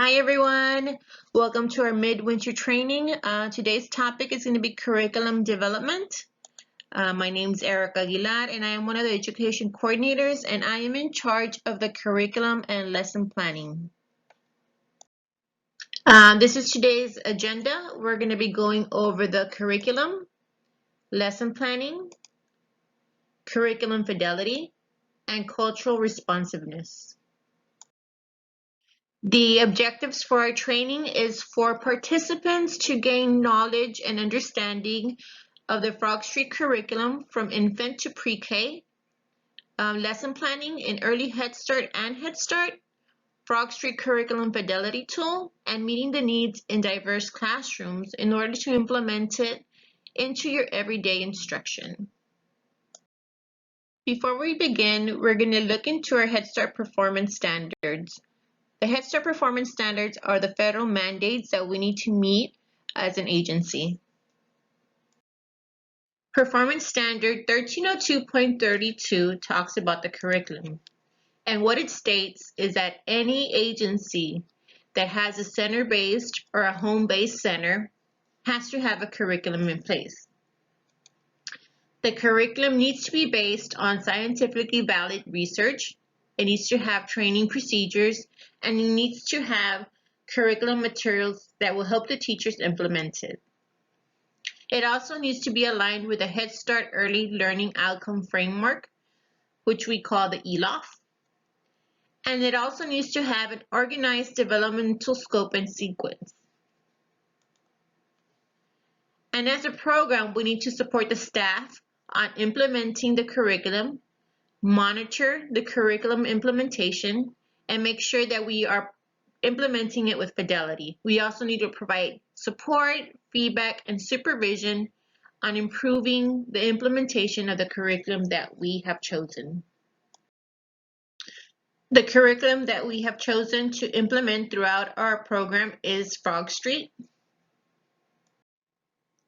Hi everyone, welcome to our midwinter training. Today's topic is going to be curriculum development. My name is Erica Aguilar and I am one of the education coordinators and I am in charge of the curriculum and lesson planning. This is today's agenda. We're going to be going over the curriculum, lesson planning, curriculum fidelity, and cultural responsiveness. The objectives for our training is for participants to gain knowledge and understanding of the Frog Street curriculum from infant to pre-K, lesson planning in early Head Start and Head Start, Frog Street curriculum fidelity tool, and meeting the needs in diverse classrooms in order to implement it into your everyday instruction. Before we begin, we're going to look into our Head Start performance standards. The Head Start performance standards are the federal mandates that we need to meet as an agency. Performance Standard 1302.32 talks about the curriculum. And what it states is that any agency that has a center-based or a home-based center has to have a curriculum in place. The curriculum needs to be based on scientifically valid research. It needs to have training procedures, and it needs to have curriculum materials that will help the teachers implement it. It also needs to be aligned with the Head Start Early Learning Outcome Framework, which we call the ELOF. And it also needs to have an organized developmental scope and sequence. And as a program, we need to support the staff on implementing the curriculum, monitor the curriculum implementation, and make sure that we are implementing it with fidelity. We also need to provide support, feedback, and supervision on improving the implementation of the curriculum that we have chosen. The curriculum that we have chosen to implement throughout our program is Frog Street.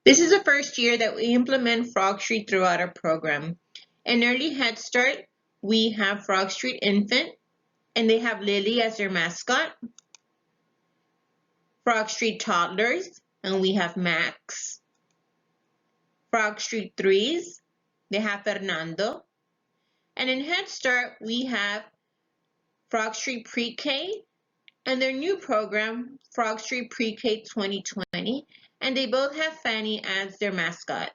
This is the first year that we implement Frog Street throughout our program. In Early Head Start, we have Frog Street Infant, and they have Lily as their mascot. Frog Street Toddlers, and we have Max. Frog Street Threes, they have Fernando. And in Head Start, we have Frog Street Pre-K and their new program, Frog Street Pre-K 2020, and they both have Fanny as their mascot.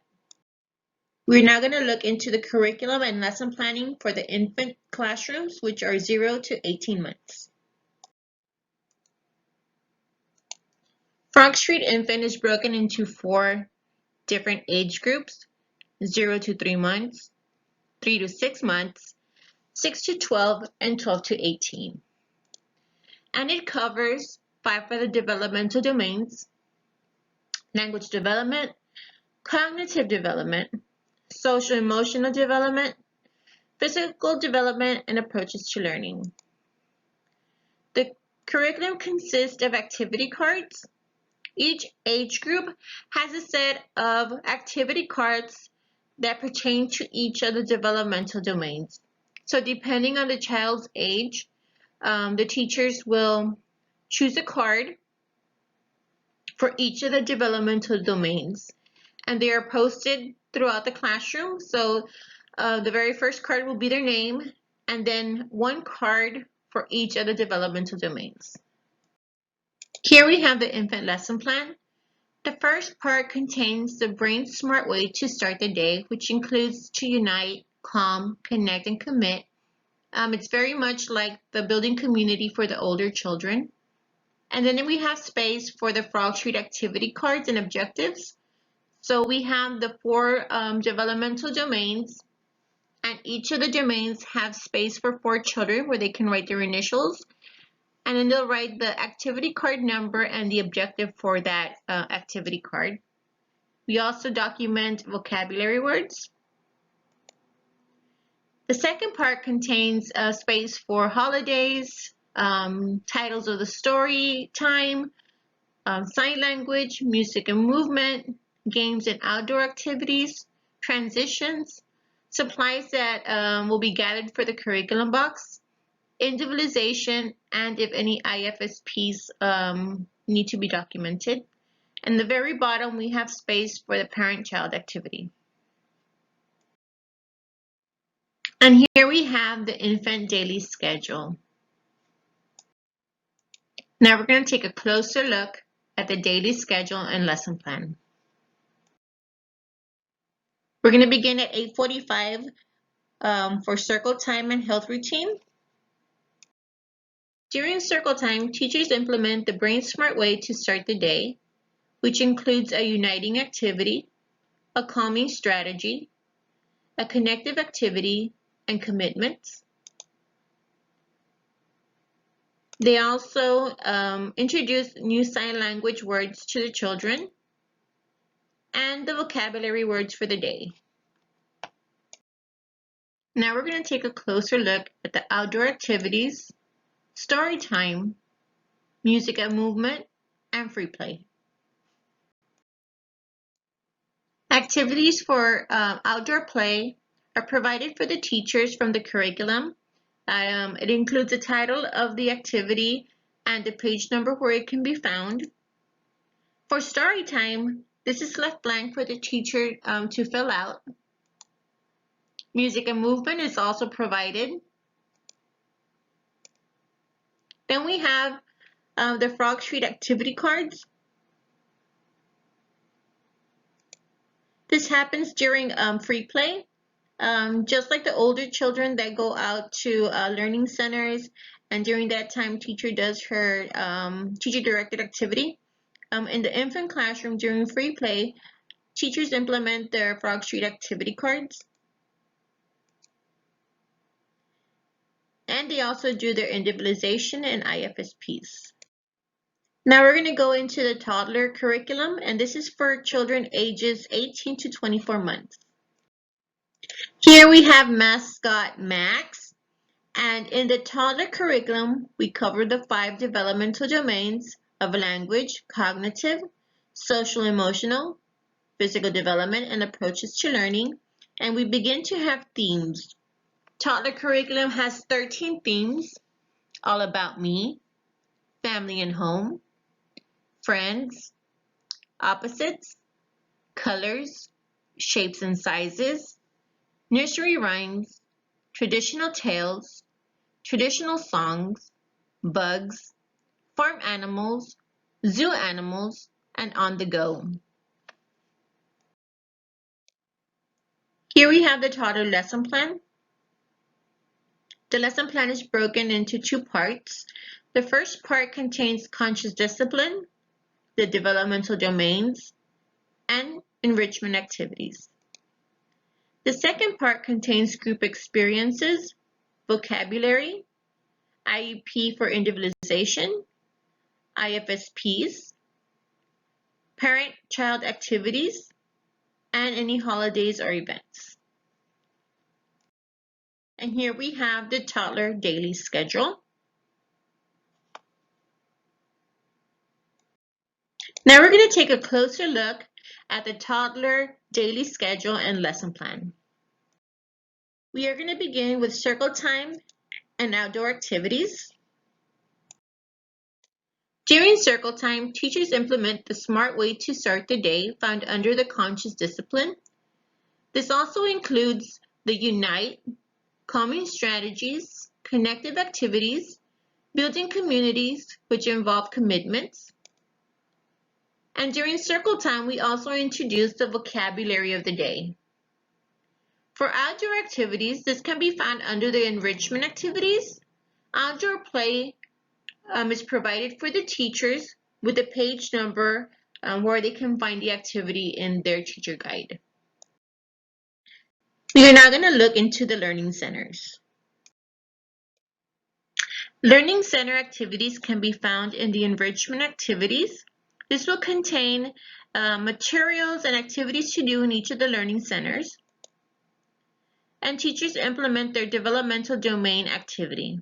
We're now going to look into the curriculum and lesson planning for the infant classrooms, which are 0 to 18 months. Frog Street Infant is broken into 4 different age groups: 0 to 3 months, 3 to 6 months, 6 to 12, and 12 to 18. And it covers 5 of the developmental domains: language development, cognitive development, social emotional development, physical development, and approaches to learning. The curriculum consists of activity cards. Each age group has a set of activity cards that pertain to each of the developmental domains. So depending on the child's age, the teachers will choose a card for each of the developmental domains, and they are posted throughout the classroom. So the very first card will be their name, and then 1 card for each of the developmental domains. Here we have the infant lesson plan. The first part contains the Brain Smart way to start the day, which includes to unite, calm, connect, and commit. It's very much like the building community for the older children. And then we have space for the Frog Street activity cards and objectives. So we have the 4 developmental domains, and each of the domains have space for 4 children where they can write their initials, and then they'll write the activity card number and the objective for that activity card. We also document vocabulary words. The second part contains space for holidays, titles of the story time, sign language, music and movement, games and outdoor activities, transitions, supplies that will be gathered for the curriculum box, individualization, and if any IFSPs need to be documented. And the very bottom, we have space for the parent-child activity. And here we have the infant daily schedule. Now we're going to take a closer look at the daily schedule and lesson plan. We're going to begin at 8:45 for circle time and health routine. During circle time, teachers implement the Brain Smart way to start the day, which includes a uniting activity, a calming strategy, a connective activity, and commitments. They also introduce new sign language words to the children and the vocabulary words for the day. Now we're going to take a closer look at the outdoor activities, story time, music and movement, and free play. Activities for outdoor play are provided for the teachers from the curriculum. It includes the title of the activity and the page number where it can be found. For story time, this is left blank for the teacher to fill out. Music and movement is also provided. Then we have the Frog Street activity cards. This happens during free play. Just like the older children that go out to learning centers, and during that time teacher does her teacher-directed activity. In the infant classroom during free play, teachers implement their Frog Street activity cards. And they also do their individualization and IFSPs. Now we're going to go into the toddler curriculum, and this is for children ages 18 to 24 months. Here we have mascot Max, and in the toddler curriculum, we cover the 5 developmental domains of language, cognitive, social emotional, physical development, and approaches to learning, and we begin to have themes. Toddler curriculum has 13 themes, all about me, family and home, friends, opposites, colors, shapes and sizes, nursery rhymes, traditional tales, traditional songs, bugs, farm animals, zoo animals, and on the go. Here we have the toddler lesson plan. The lesson plan is broken into 2 parts. The first part contains conscious discipline, the developmental domains, and enrichment activities. The second part contains group experiences, vocabulary, IEP for individualization, IFSPs, parent-child activities, and any holidays or events. And here we have the toddler daily schedule. Now we're going to take a closer look at the toddler daily schedule and lesson plan. We are going to begin with circle time and outdoor activities. During circle time, teachers implement the smart way to start the day found under the conscious discipline. This also includes the unite, calming strategies, connective activities, building communities, which involve commitments. And during circle time, we also introduce the vocabulary of the day. For outdoor activities, this can be found under the enrichment activities. Outdoor play is provided for the teachers with a page number where they can find the activity in their teacher guide. We are now going to look into the learning centers. Learning center activities can be found in the enrichment activities. This will contain materials and activities to do in each of the learning centers. And teachers implement their developmental domain activity.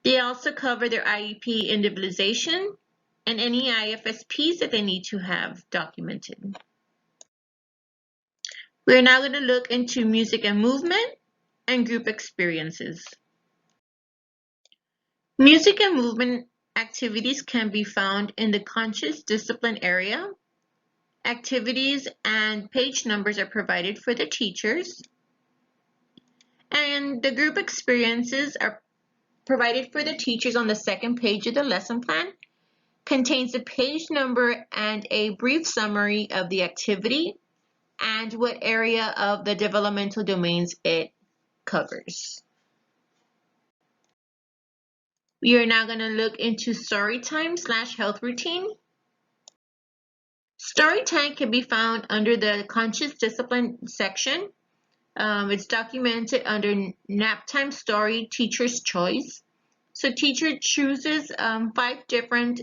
They also cover their IEP individualization and any IFSPs that they need to have documented. We're now going to look into music and movement. and group experiences. Music and movement activities can be found in the conscious discipline area. Activities and page numbers are provided for the teachers. And the group experiences are provided for the teachers on the second page of the lesson plan. Contains a page number and a brief summary of the activity and what area of the developmental domains it covers. We are now going to look into story time / health routine. Story time can be found under the conscious discipline section. It's documented under nap time story teacher's choice. So teacher chooses 5 different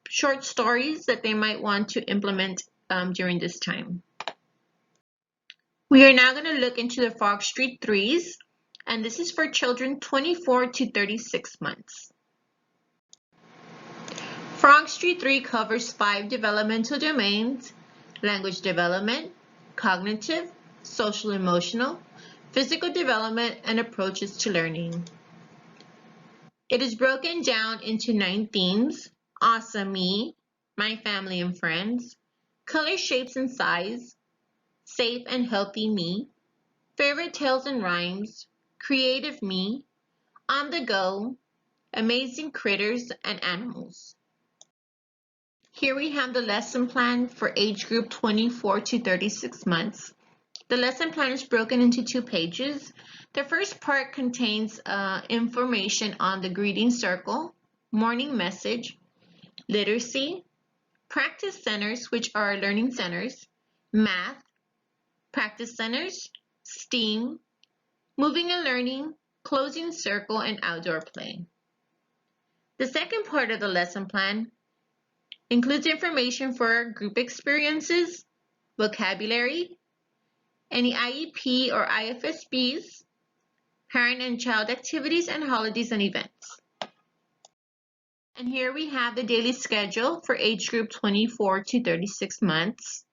short stories that they might want to implement during this time. We are now going to look into the Frog Street Threes, and this is for children 24 to 36 months. Frog Street 3 covers 5 developmental domains: language development, cognitive, social emotional, physical development, and approaches to learning. It is broken down into 9 themes: awesome me, my family and friends, color, shapes, and size, safe and healthy me, favorite tales and rhymes, creative me, on the go, amazing critters, and animals. Here we have the lesson plan for age group 24 to 36 months. The lesson plan is broken into 2 pages. The first part contains information on the greeting circle, morning message, literacy, practice centers, which are learning centers, math, practice centers, STEAM, moving and learning, closing circle, and outdoor play. The second part of the lesson plan includes information for group experiences, vocabulary, any IEP or IFSBs, parent and child activities, and holidays and events. And here we have the daily schedule for age group 24 to 36 months.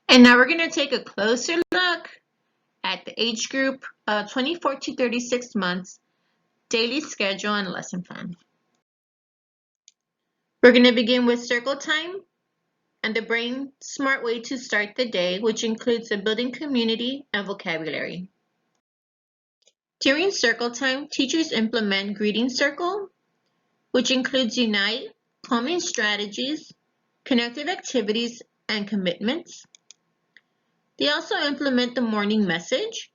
And now we're going to take a closer look at the age group 24 to 36 months daily schedule and lesson plan. We're going to begin with circle time and the brain smart way to start the day, which includes a building community and vocabulary. During circle time, teachers implement greeting circle, which includes unite, calming strategies, connective activities, and commitments. They also implement the morning message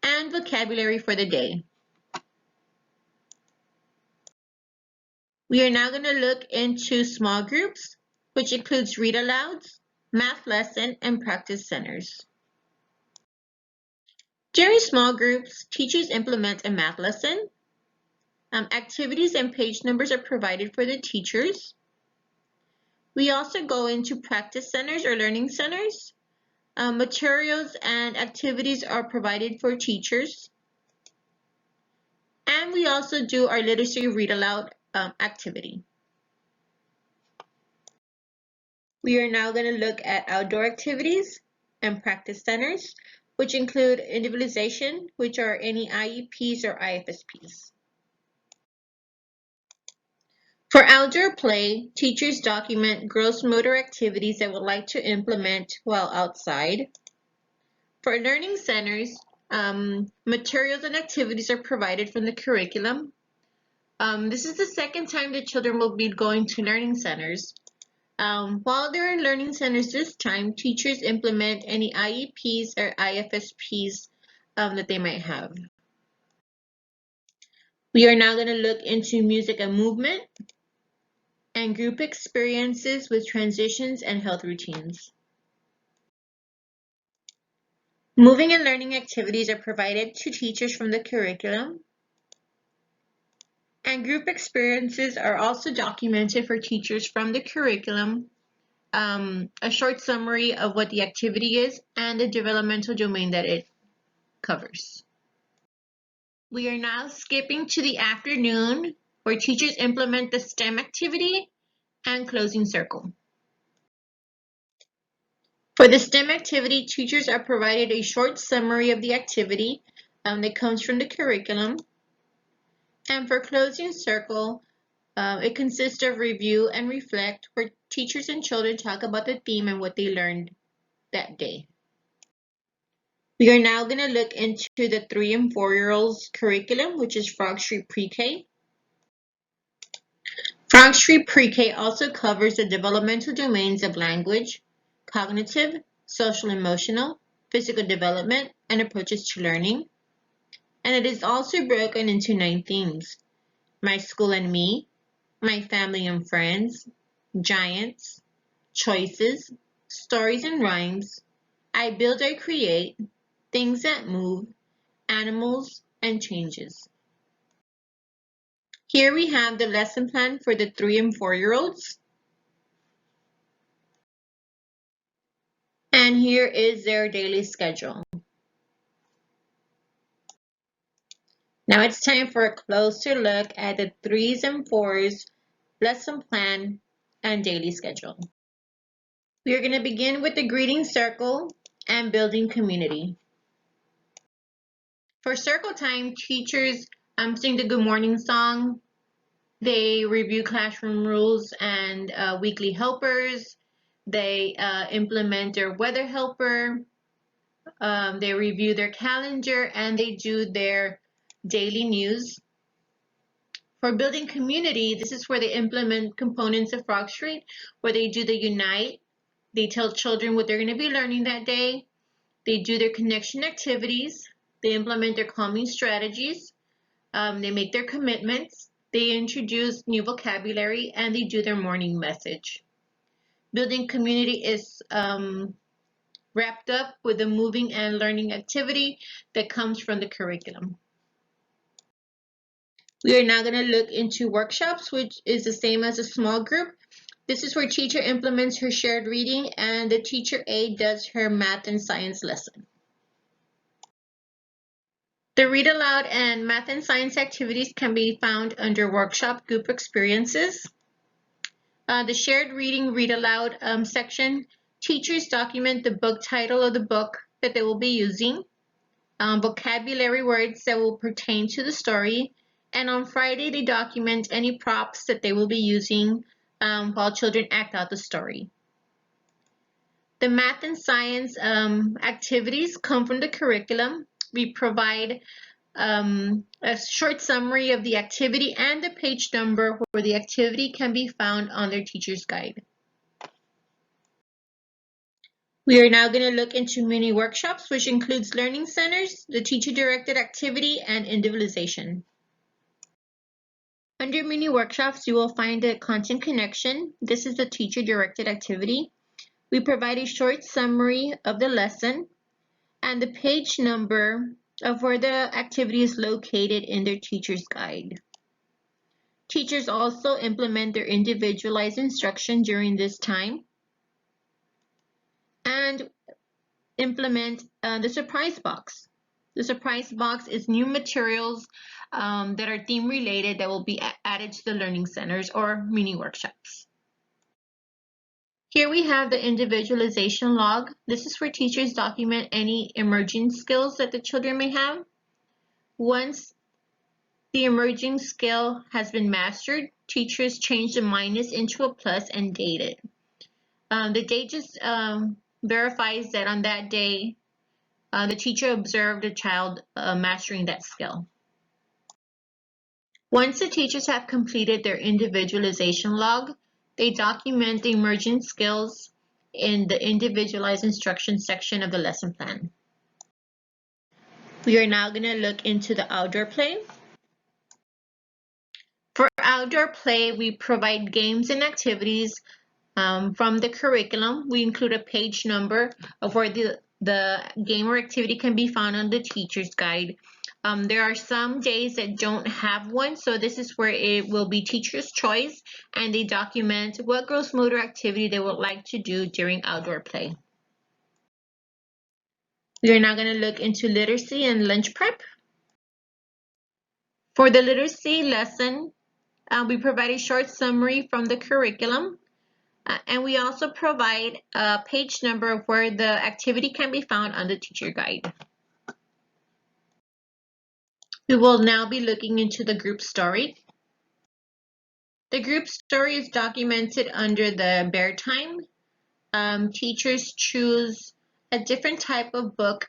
and vocabulary for the day. We are now going to look into small groups, which includes read alouds, math lesson, and practice centers. During small groups, teachers implement a math lesson. Activities and page numbers are provided for the teachers. We also go into practice centers or learning centers. Materials and activities are provided for teachers. And we also do our literacy read aloud activity. We are now going to look at outdoor activities and practice centers, which include individualization, which are any IEPs or IFSPs. For outdoor play, teachers document gross motor activities they would like to implement while outside. For learning centers, materials and activities are provided from the curriculum. This is the second time the children will be going to learning centers. While they're in learning centers this time, teachers implement any IEPs or IFSPs that they might have. We are now going to look into music and movement and group experiences with transitions and health routines. Moving and learning activities are provided to teachers from the curriculum, and group experiences are also documented for teachers from the curriculum. A short summary of what the activity is and the developmental domain that it covers. We are now skipping to the afternoon where teachers implement the STEM activity and closing circle. For the STEM activity, teachers are provided a short summary of the activity that comes from the curriculum. And for closing circle, it consists of review and reflect, where teachers and children talk about the theme and what they learned that day. We are now going to look into the 3 and 4-year-olds curriculum, which is Frog Street Pre-K. Frog Street Pre-K also covers the developmental domains of language, cognitive, social emotional, physical development, and approaches to learning. And it is also broken into 9 themes: My School and Me, My Family and Friends, Giants, Choices, Stories and Rhymes, I Build, I Create, Things That Move, Animals, and Changes. Here we have the lesson plan for the 3 and 4-year-olds. And here is their daily schedule. Now it's time for a closer look at the 3s and 4s lesson plan and daily schedule. We are going to begin with the greeting circle and building community. For circle time, teachers sing the good morning song. They review classroom rules and weekly helpers. They implement their weather helper. They review their calendar, and they do their daily news. For building community, this is where they implement components of Frog Street, where they do the Unite. They tell children what they're going to be learning that day. They do their connection activities. They implement their calming strategies. They make their commitments. They introduce new vocabulary, and they do their morning message. Building community is wrapped up with the moving and learning activity that comes from the curriculum. We are now going to look into workshops, which is the same as a small group. This is where teacher implements her shared reading and the teacher aide does her math and science lesson. The read aloud and math and science activities can be found under workshop group experiences. The shared reading read aloud section, teachers document the book title of the book that they will be using, vocabulary words that will pertain to the story, and on Friday they document any props that they will be using while children act out the story. The math and science activities come from the curriculum. We provide a short summary of the activity and the page number where the activity can be found on their teacher's guide. We are now going to look into mini workshops, which includes learning centers, the teacher-directed activity, and individualization. Under mini workshops, you will find the content connection. This is the teacher-directed activity. We provide a short summary of the lesson and the page number of where the activity is located in their teacher's guide. Teachers also implement their individualized instruction during this time and implement the surprise box. The surprise box is new materials that are theme related that will be added to the learning centers or mini workshops. Here we have the individualization log. This is where teachers document any emerging skills that the children may have. Once the emerging skill has been mastered, teachers change the minus into a plus and date it. The date just verifies that on that day, the teacher observed a child mastering that skill. Once the teachers have completed their individualization log, they document the emerging skills in the individualized instruction section of the lesson plan. We are now going to look into the outdoor play. For outdoor play, we provide games and activities from the curriculum. We include a page number of where the game or activity can be found on the teacher's guide. There are some days that don't have one, so this is where it will be teacher's choice, and they document what gross motor activity they would like to do during outdoor play. We are now going to look into literacy and lunch prep. For the literacy lesson, we provide a short summary from the curriculum. And we also provide a page number of where the activity can be found on the teacher guide. We will now be looking into the group story. The group story is documented under the Bear Time. Teachers choose a different type of book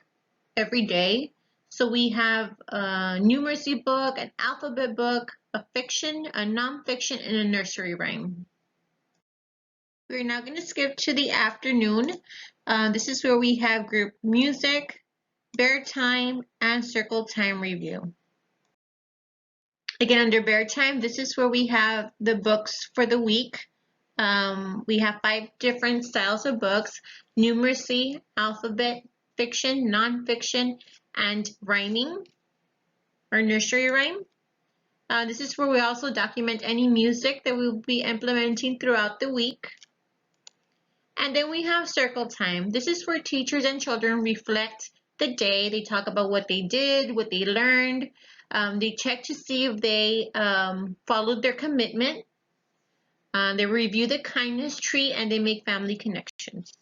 every day. So we have a numeracy book, an alphabet book, a fiction, a nonfiction, and a nursery rhyme. We're now going to skip to the afternoon. This is where we have group music, Bear Time, and Circle Time review. Again, under Bear Time, this is where we have the books for the week. We have 5 different styles of books: numeracy, alphabet, fiction, nonfiction, and rhyming or nursery rhyme. This is where we also document any music that we'll be implementing throughout the week. And then we have circle time. This is where teachers and children reflect the day. They talk about what they did, what they learned. They check to see if they followed their commitment. They review the kindness tree and they make family connections.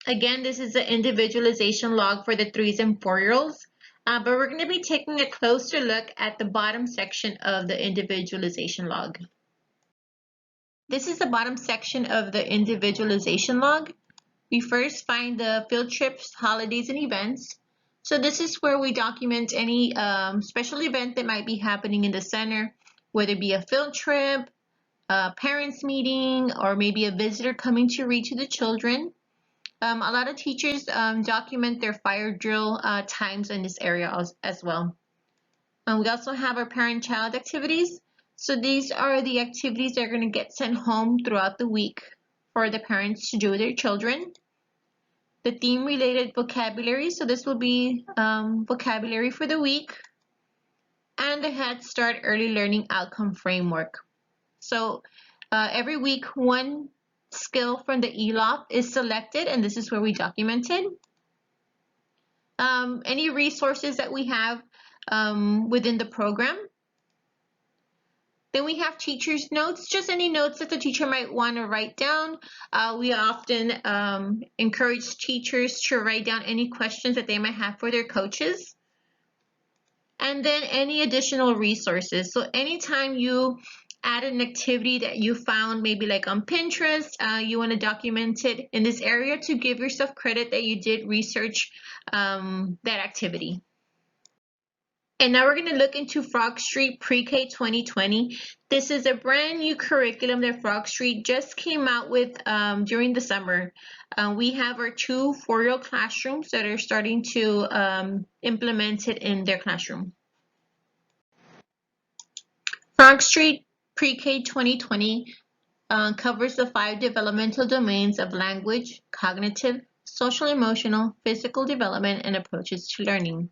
Again, this is the individualization log for the 3s and 4-year-olds, but we're going to be taking a closer look at the bottom section of the individualization log. This is the bottom section of the individualization log. We first find the field trips, holidays, and events. So this is where we document any special event that might be happening in the center, whether it be a field trip, a parents meeting, or maybe a visitor coming to read to the children. A lot of teachers document their fire drill times in this area as well. We also have our parent-child activities. So these are the activities that are going to get sent home throughout the week for the parents to do with their children. The theme-related vocabulary, so this will be vocabulary for the week. And the Head Start Early Learning Outcome Framework. So every week, one skill from the ELOP is selected, and this is where we document it. Any resources that we have within the program. Then we have teacher's notes, just any notes that the teacher might want to write down. We often encourage teachers to write down any questions that they might have for their coaches. And then any additional resources. So anytime you add an activity that you found, maybe like on Pinterest, you want to document it in this area to give yourself credit that you did research that activity. And now we're going to look into Frog Street Pre-K 2020. This is a brand new curriculum that Frog Street just came out with during the summer. We have our 2 4-year-old classrooms that are starting to implement it in their classroom. Frog Street Pre-K 2020 covers the 5 developmental domains of language, cognitive, social, emotional, physical development, and approaches to learning.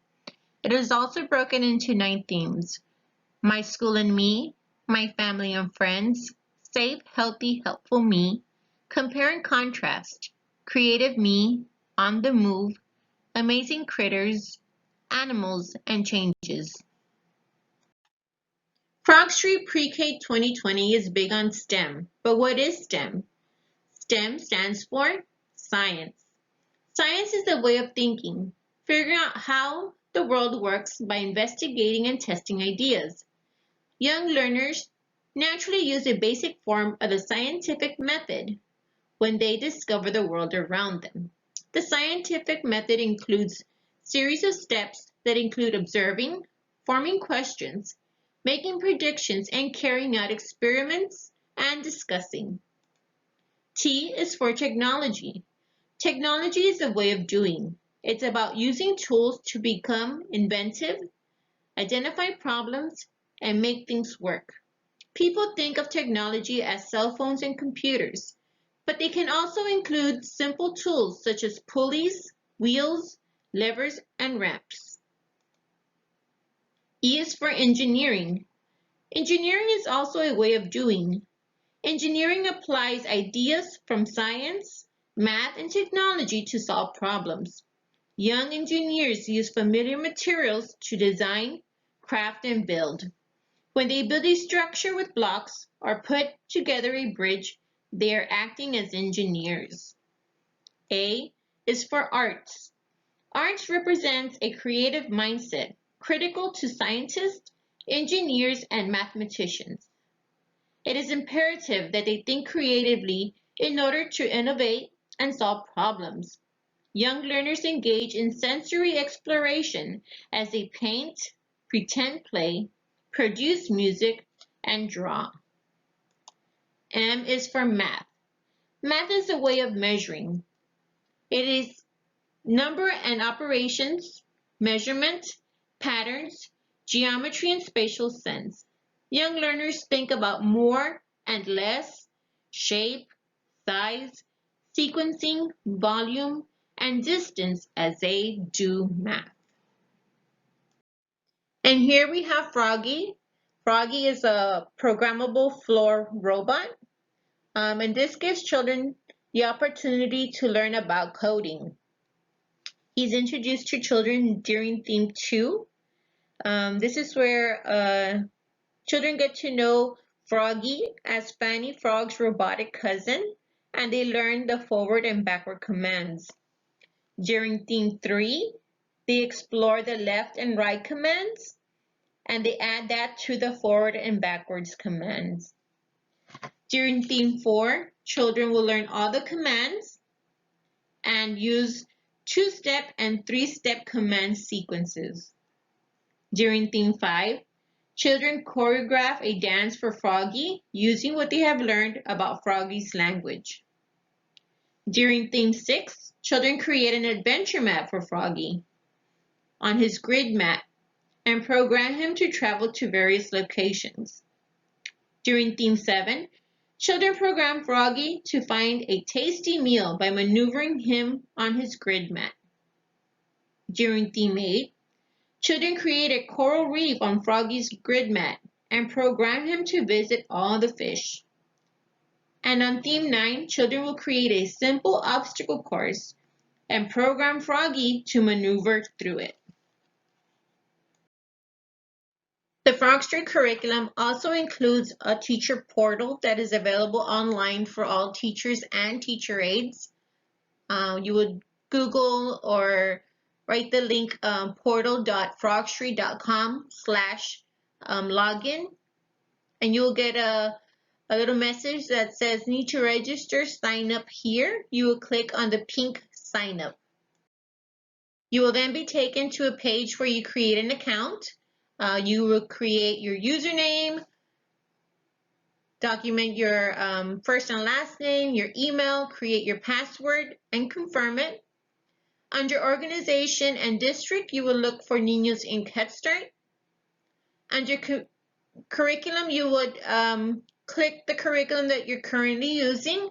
It is also broken into 9 themes: My School and Me, My Family and Friends, Safe, Healthy, Helpful Me, Compare and Contrast, Creative Me, On the Move, Amazing Critters, Animals, and Changes. Frog Street Pre-K 2020 is big on STEM, but what is STEM? STEM stands for science. Science is a way of thinking, figuring out how the world works by investigating and testing ideas. Young learners naturally use a basic form of the scientific method when they discover the world around them. The scientific method includes a series of steps that include observing, forming questions, making predictions, and carrying out experiments and discussing. T is for technology. Technology is a way of doing. It's about using tools to become inventive, identify problems, and make things work. People think of technology as cell phones and computers, but they can also include simple tools such as pulleys, wheels, levers, and ramps. E is for engineering. Engineering is also a way of doing. Engineering applies ideas from science, math, and technology to solve problems. Young engineers use familiar materials to design, craft, and build. When they build a structure with blocks or put together a bridge, They are acting as engineers. A is for arts. Arts represents a creative mindset critical to scientists, engineers, and mathematicians. It is imperative that they think creatively in order to innovate and solve problems. Young learners engage in sensory exploration as they paint, pretend play, produce music, and draw. M is for math. Math is a way of measuring. It is number and operations, measurement, patterns, geometry, and spatial sense. Young learners think about more and less, shape, size, sequencing, volume, and distance as they do math. And here we have Froggy. Froggy is a programmable floor robot. And this gives children the opportunity to learn about coding. He's introduced to children during theme 2. This is where children get to know Froggy as Fanny Frog's robotic cousin, and they learn the forward and backward commands. During theme 3, they explore the left and right commands, and they add that to the forward and backwards commands. During theme 4, children will learn all the commands and use 2-step and 3-step command sequences. During theme 5, children choreograph a dance for Froggy using what they have learned about Froggy's language. During theme 6, children create an adventure map for Froggy on his grid mat and program him to travel to various locations. During theme 7, children program Froggy to find a tasty meal by maneuvering him on his grid mat. During theme 8, children create a coral reef on Froggy's grid mat and program him to visit all the fish. And on theme 9, children will create a simple obstacle course and program Froggy to maneuver through it. The Frog Street curriculum also includes a teacher portal that is available online for all teachers and teacher aides. You would Google or write the link portal.frogstreet.com/login, and you'll get a little message that says need to register, sign up here. You will click on the pink sign up. You will then be taken to a page where you create an account. You will create your username, document your first and last name, your email, create your password, and confirm it. Under Organization and District, you will look for Niños Inc. Head Start. Under Curriculum, you would click the curriculum that you're currently using.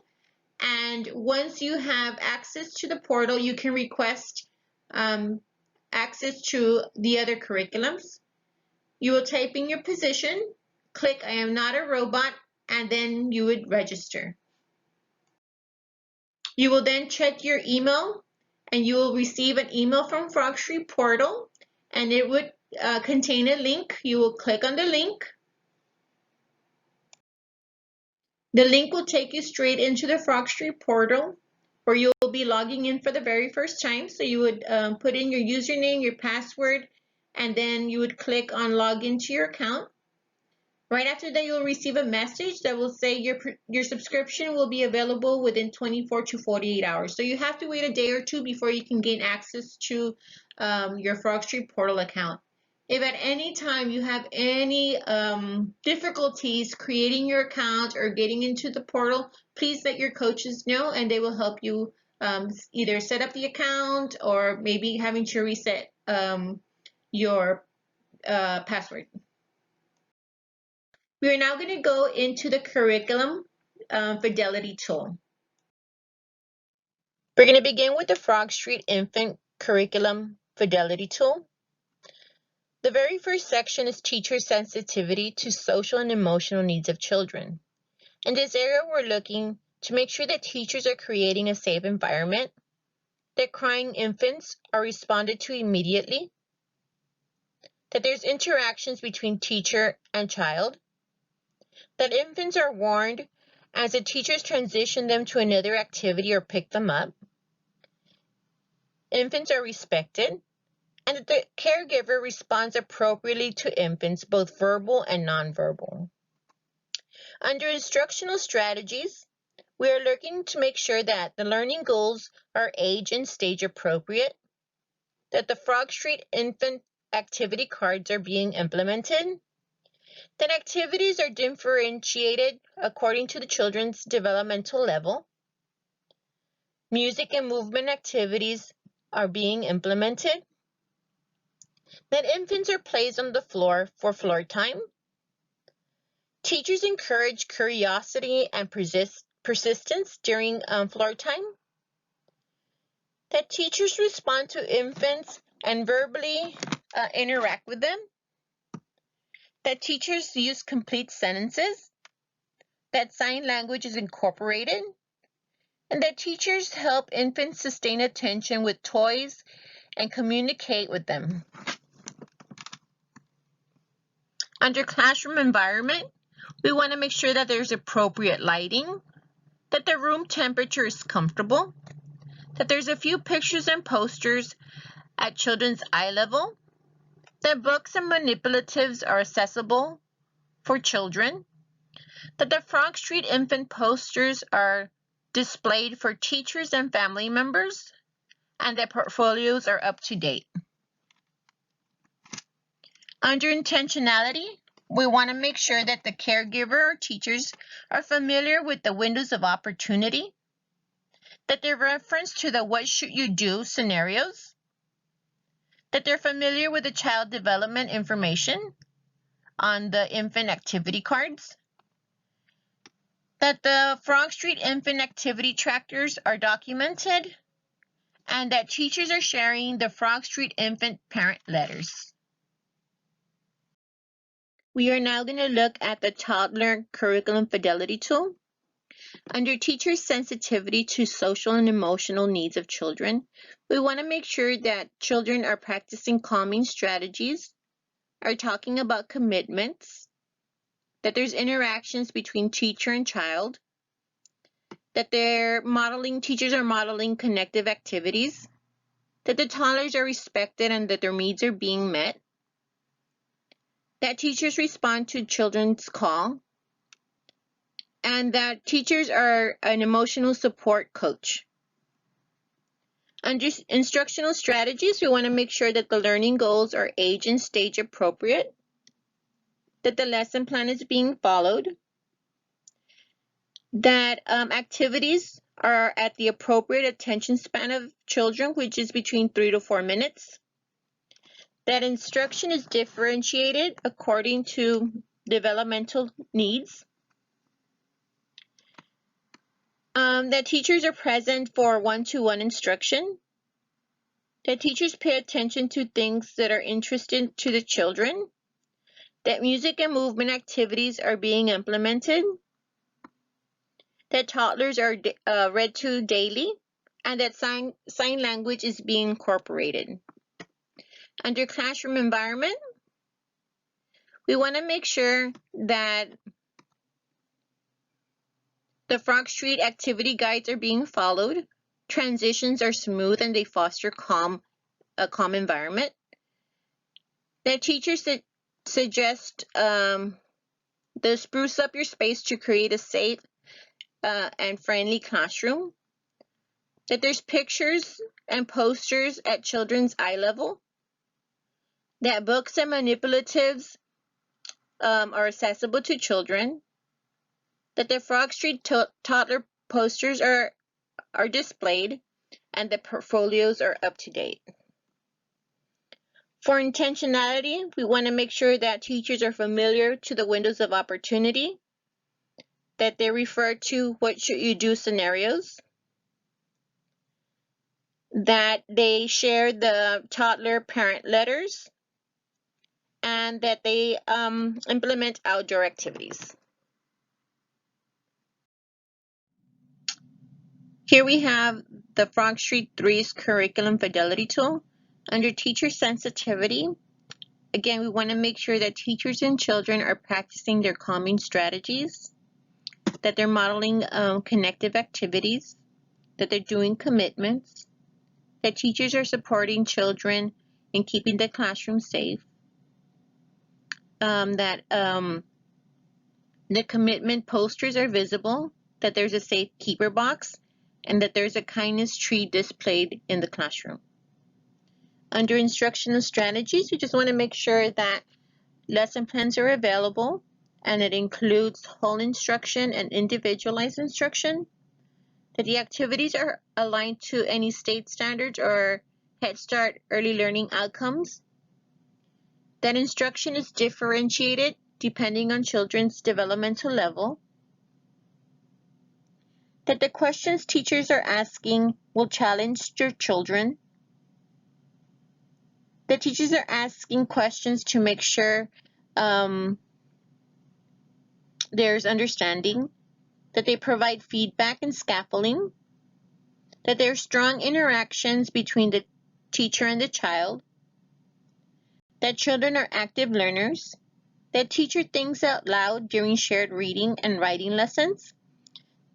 And once you have access to the portal, you can request access to the other curriculums. You will type in your position, click I am not a robot, and then you would register. You will then check your email, and you will receive an email from Frog Street Portal, and it would contain a link. You will click on the link. The link will take you straight into the Frog Street Portal, where you will be logging in for the very first time. So you would put in your username, your password, and then you would click on log into your account. Right after that, you'll receive a message that will say your subscription will be available within 24 to 48 hours. So you have to wait a day or two before you can gain access to your Frog Street Portal account. If at any time you have any difficulties creating your account or getting into the portal, please let your coaches know, and they will help you either set up the account or maybe having to reset your password. We are now going to go into the curriculum Fidelity tool. We're going to begin with the Frog Street Infant Curriculum Fidelity tool. The very first section is teacher sensitivity to social and emotional needs of children. In this area, we're looking to make sure that teachers are creating a safe environment, that crying infants are responded to immediately, that there's interactions between teacher and child, that infants are warned as the teachers transition them to another activity or pick them up. Infants are respected, and that the caregiver responds appropriately to infants, both verbal and nonverbal. Under instructional strategies, we are looking to make sure that the learning goals are age and stage appropriate, that the Frog Street infant activity cards are being implemented, that activities are differentiated according to the children's developmental level, music and movement activities are being implemented, that infants are placed on the floor for floor time, teachers encourage curiosity and persistence during floor time, that teachers respond to infants and verbally interact with them, that teachers use complete sentences, that sign language is incorporated, and that teachers help infants sustain attention with toys and communicate with them. Under classroom environment, we want to make sure that there's appropriate lighting, that the room temperature is comfortable, that there's a few pictures and posters at children's eye level, that books and manipulatives are accessible for children, that the Frog Street infant posters are displayed for teachers and family members, and that portfolios are up to date. Under intentionality, we want to make sure that the caregiver or teachers are familiar with the windows of opportunity, that they reference to the what should you do scenarios, that they're familiar with the child development information on the infant activity cards, that the Frog Street infant activity trackers are documented, and that teachers are sharing the Frog Street infant parent letters. We are now going to look at the toddler curriculum fidelity tool. Under teacher sensitivity to social and emotional needs of children, we want to make sure that children are practicing calming strategies, are talking about commitments, that there's interactions between teacher and child, that teachers are modeling connective activities, that the toddlers are respected and that their needs are being met, that teachers respond to children's call, and that teachers are an emotional support coach. Under instructional strategies, we want to make sure that the learning goals are age and stage appropriate, that the lesson plan is being followed, that activities are at the appropriate attention span of children, which is between 3 to 4 minutes, that instruction is differentiated according to developmental needs, that teachers are present for one-to-one instruction, that teachers pay attention to things that are interesting to the children, that music and movement activities are being implemented, that toddlers are read to daily, and that sign language is being incorporated. Under classroom environment, we want to make sure that the Frog Street activity guides are being followed, transitions are smooth, and they foster a calm environment. That teachers suggest the spruce up your space to create a safe and friendly classroom. That there's pictures and posters at children's eye level. That books and manipulatives are accessible to children. That the Frog Street toddler posters are displayed, and the portfolios are up to date. For intentionality, we want to make sure that teachers are familiar to the windows of opportunity, that they refer to what should you do scenarios, that they share the toddler parent letters, and that they implement outdoor activities. Here we have the Frog Street 3's curriculum fidelity tool. Under teacher sensitivity, again, we want to make sure that teachers and children are practicing their calming strategies. that they're modeling connective activities, that they're doing commitments, that teachers are supporting children in keeping the classroom safe, that the commitment posters are visible, that there's a safe keeper box, and that there's a kindness tree displayed in the classroom. Under instructional strategies, we just want to make sure that lesson plans are available, and it includes whole instruction and individualized instruction, that the activities are aligned to any state standards or Head Start early learning outcomes, that instruction is differentiated depending on children's developmental level, that the questions teachers are asking will challenge your children, that teachers are asking questions to make sure there's understanding, that they provide feedback and scaffolding, that there are strong interactions between the teacher and the child, that children are active learners, that teacher thinks out loud during shared reading and writing lessons,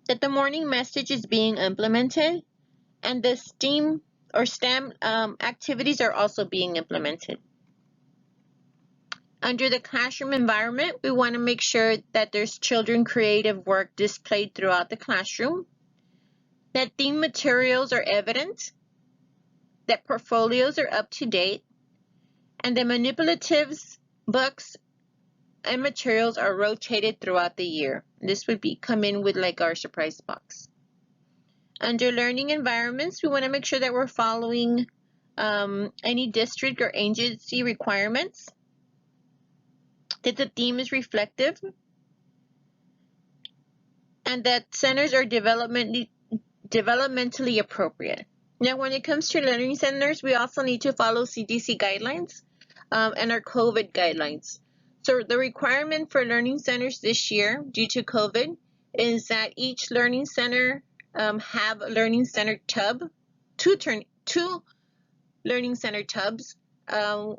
that the morning message is being implemented, and the STEAM or STEM activities are also being implemented. Under the classroom environment, we want to make sure that there's children creative work displayed throughout the classroom, that theme materials are evident, that portfolios are up to date, and the manipulatives, books, and materials are rotated throughout the year. This would come in with like our surprise box. Under learning environments, we want to make sure that we're following any district or agency requirements, that the theme is reflective, and that centers are developmentally appropriate. Now, when it comes to learning centers, we also need to follow CDC guidelines and our COVID guidelines. So the requirement for learning centers this year, due to COVID, is that each learning center have a learning center tub, two learning center tubs,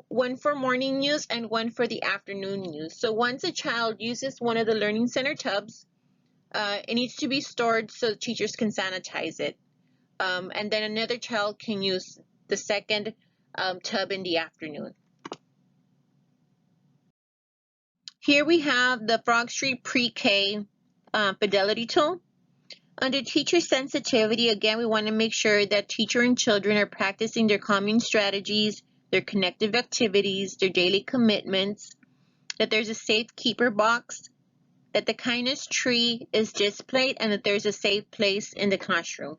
one for morning use and one for the afternoon use. So once a child uses one of the learning center tubs, it needs to be stored so teachers can sanitize it. And then another child can use the second tub in the afternoon. Here we have the Frog Street Pre-K Fidelity tool. Under teacher sensitivity, again, we want to make sure that teacher and children are practicing their calming strategies, their connective activities, their daily commitments, that there's a safe keeper box, that the kindness tree is displayed, and that there's a safe place in the classroom.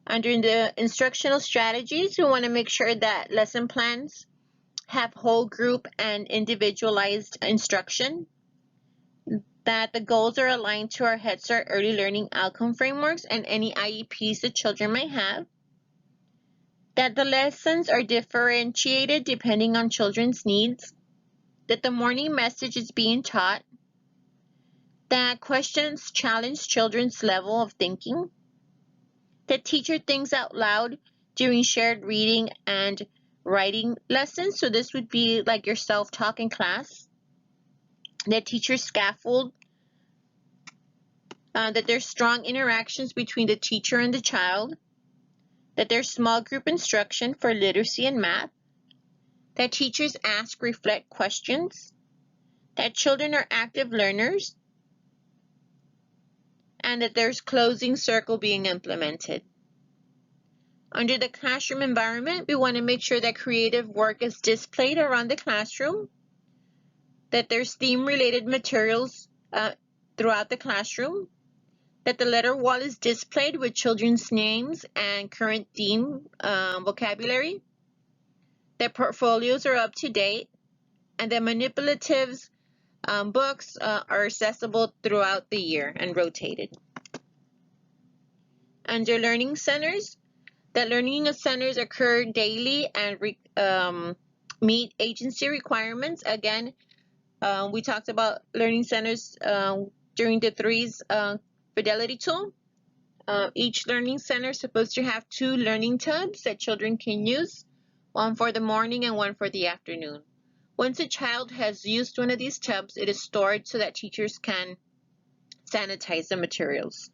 Under the instructional strategies, we want to make sure that lesson plans have whole group and individualized instruction, that the goals are aligned to our Head Start early learning outcome frameworks and any IEPs the children might have, that the lessons are differentiated depending on children's needs, that the morning message is being taught, that questions challenge children's level of thinking, that teacher thinks out loud during shared reading and writing lessons. So this would be like your self-talk in class, that teachers scaffold, that there's strong interactions between the teacher and the child, that there's small group instruction for literacy and math, that teachers ask, reflect questions, that children are active learners, and that there's closing circle being implemented. Under the classroom environment, we want to make sure that creative work is displayed around the classroom, that there's theme-related materials throughout the classroom, that the letter wall is displayed with children's names and current theme vocabulary, that portfolios are up to date, and that manipulatives books are accessible throughout the year and rotated. Under learning centers, that learning centers occur daily and meet agency requirements. Again, we talked about learning centers during the threes Fidelity tool. Each learning center is supposed to have 2 learning tubs that children can use, one for the morning and one for the afternoon. Once a child has used one of these tubs, it is stored so that teachers can sanitize the materials.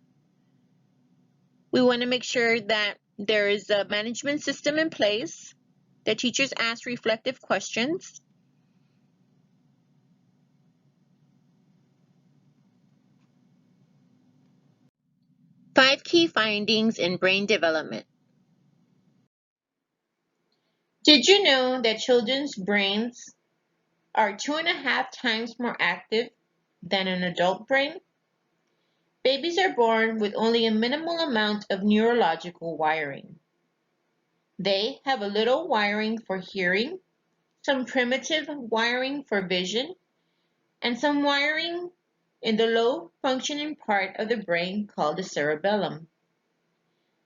We want to make sure that there is a management system in place, that teachers ask reflective questions. Five key findings in brain development. Did you know that children's brains are 2.5 times more active than an adult brain? Babies are born with only a minimal amount of neurological wiring. They have a little wiring for hearing, some primitive wiring for vision, and some wiring in the low functioning part of the brain called the cerebellum.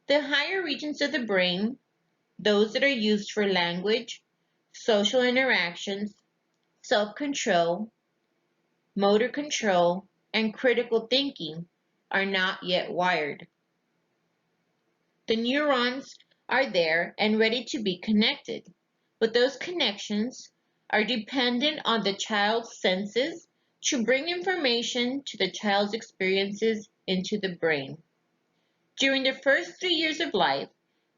The higher regions of the brain, those that are used for language, social interactions, self-control, motor control, and critical thinking, are not yet wired. The neurons are there and ready to be connected, but those connections are dependent on the child's senses to bring information to the child's experiences into the brain. During the first 3 years of life,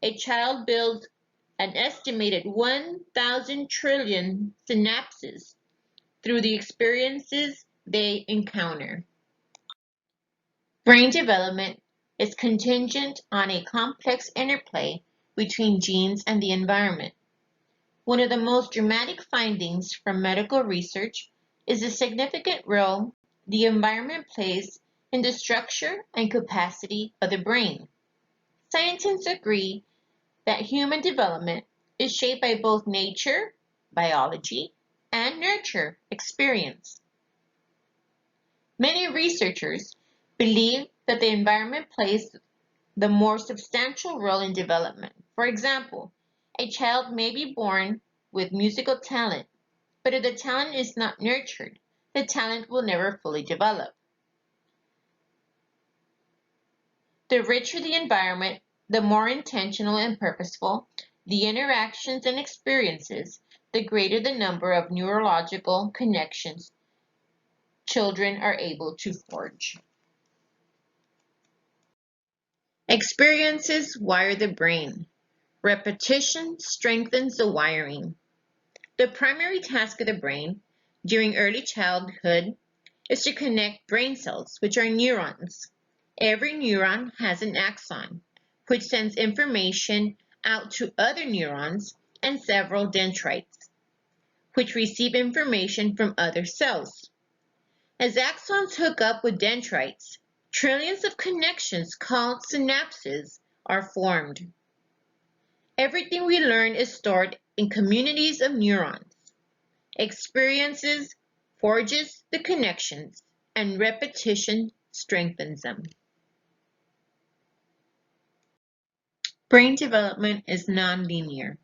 a child builds an estimated 1,000 trillion synapses through the experiences they encounter. Brain development is contingent on a complex interplay between genes and the environment. One of the most dramatic findings from medical research is the significant role the environment plays in the structure and capacity of the brain. Scientists agree that human development is shaped by both nature, biology, and nurture, experience. Many researchers believe that the environment plays the more substantial role in development. For example, a child may be born with musical talent, but if the talent is not nurtured, the talent will never fully develop. The richer the environment, the more intentional and purposeful the interactions and experiences, the greater the number of neurological connections children are able to forge. Experiences wire the brain. Repetition strengthens the wiring. The primary task of the brain during early childhood is to connect brain cells, which are neurons. Every neuron has an axon, which sends information out to other neurons, and several dendrites, which receive information from other cells. As axons hook up with dendrites, trillions of connections called synapses are formed. Everything we learn is stored in communities of neurons. Experiences forges the connections, and repetition strengthens them. Brain development is nonlinear.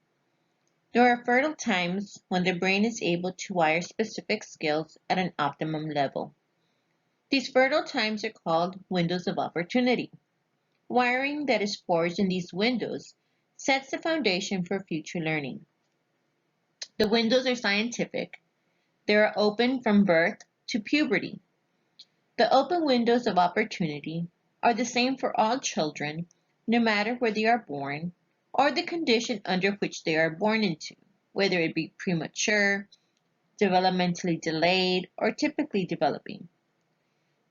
There are fertile times when the brain is able to wire specific skills at an optimum level. These fertile times are called windows of opportunity. Wiring that is forged in these windows sets the foundation for future learning. The windows are scientific. They are open from birth to puberty. The open windows of opportunity are the same for all children, no matter where they are born or the condition under which they are born into, whether it be premature, developmentally delayed, or typically developing.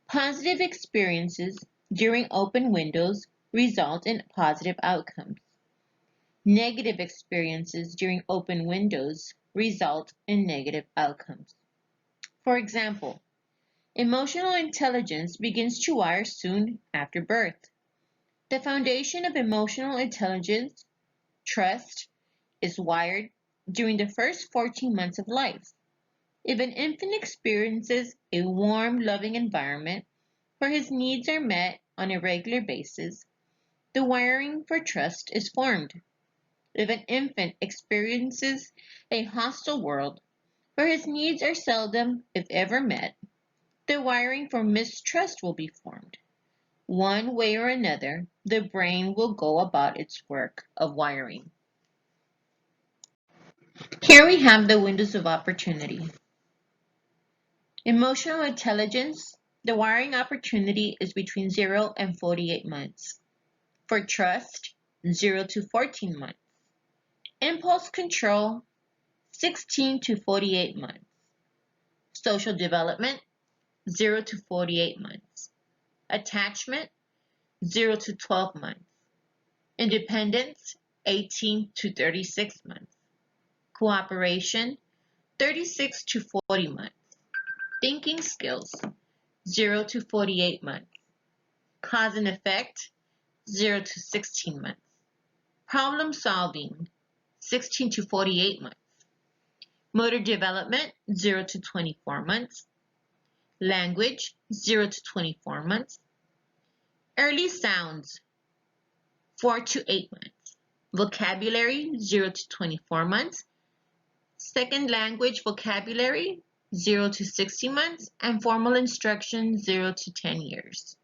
Positive experiences during open windows result in positive outcomes. Negative experiences during open windows result in negative outcomes. For example, emotional intelligence begins to wire soon after birth. The foundation of emotional intelligence, trust, is wired during the first 14 months of life. If an infant experiences a warm, loving environment where his needs are met on a regular basis, the wiring for trust is formed. If an infant experiences a hostile world where his needs are seldom, if ever, met, the wiring for mistrust will be formed. One way or another, the brain will go about its work of wiring. Here we have the windows of opportunity. Emotional intelligence The wiring opportunity is between 0 and 48 months. For trust, 0 to 14 months. Impulse control, 16 to 48 months. Social development, 0 to 48 months. Attachment, 0 to 12 months. Independence, 18 to 36 months. Cooperation, 36 to 40 months. Thinking skills, 0 to 48 months. Cause and effect, 0 to 16 months. Problem solving, 16 to 48 months. Motor development, 0 to 24 months. Language, 0 to 24 months. Early sounds, 4 to 8 months. Vocabulary, 0 to 24 months. Second language vocabulary, 0 to 60 months. And formal instruction, 0 to 10 years.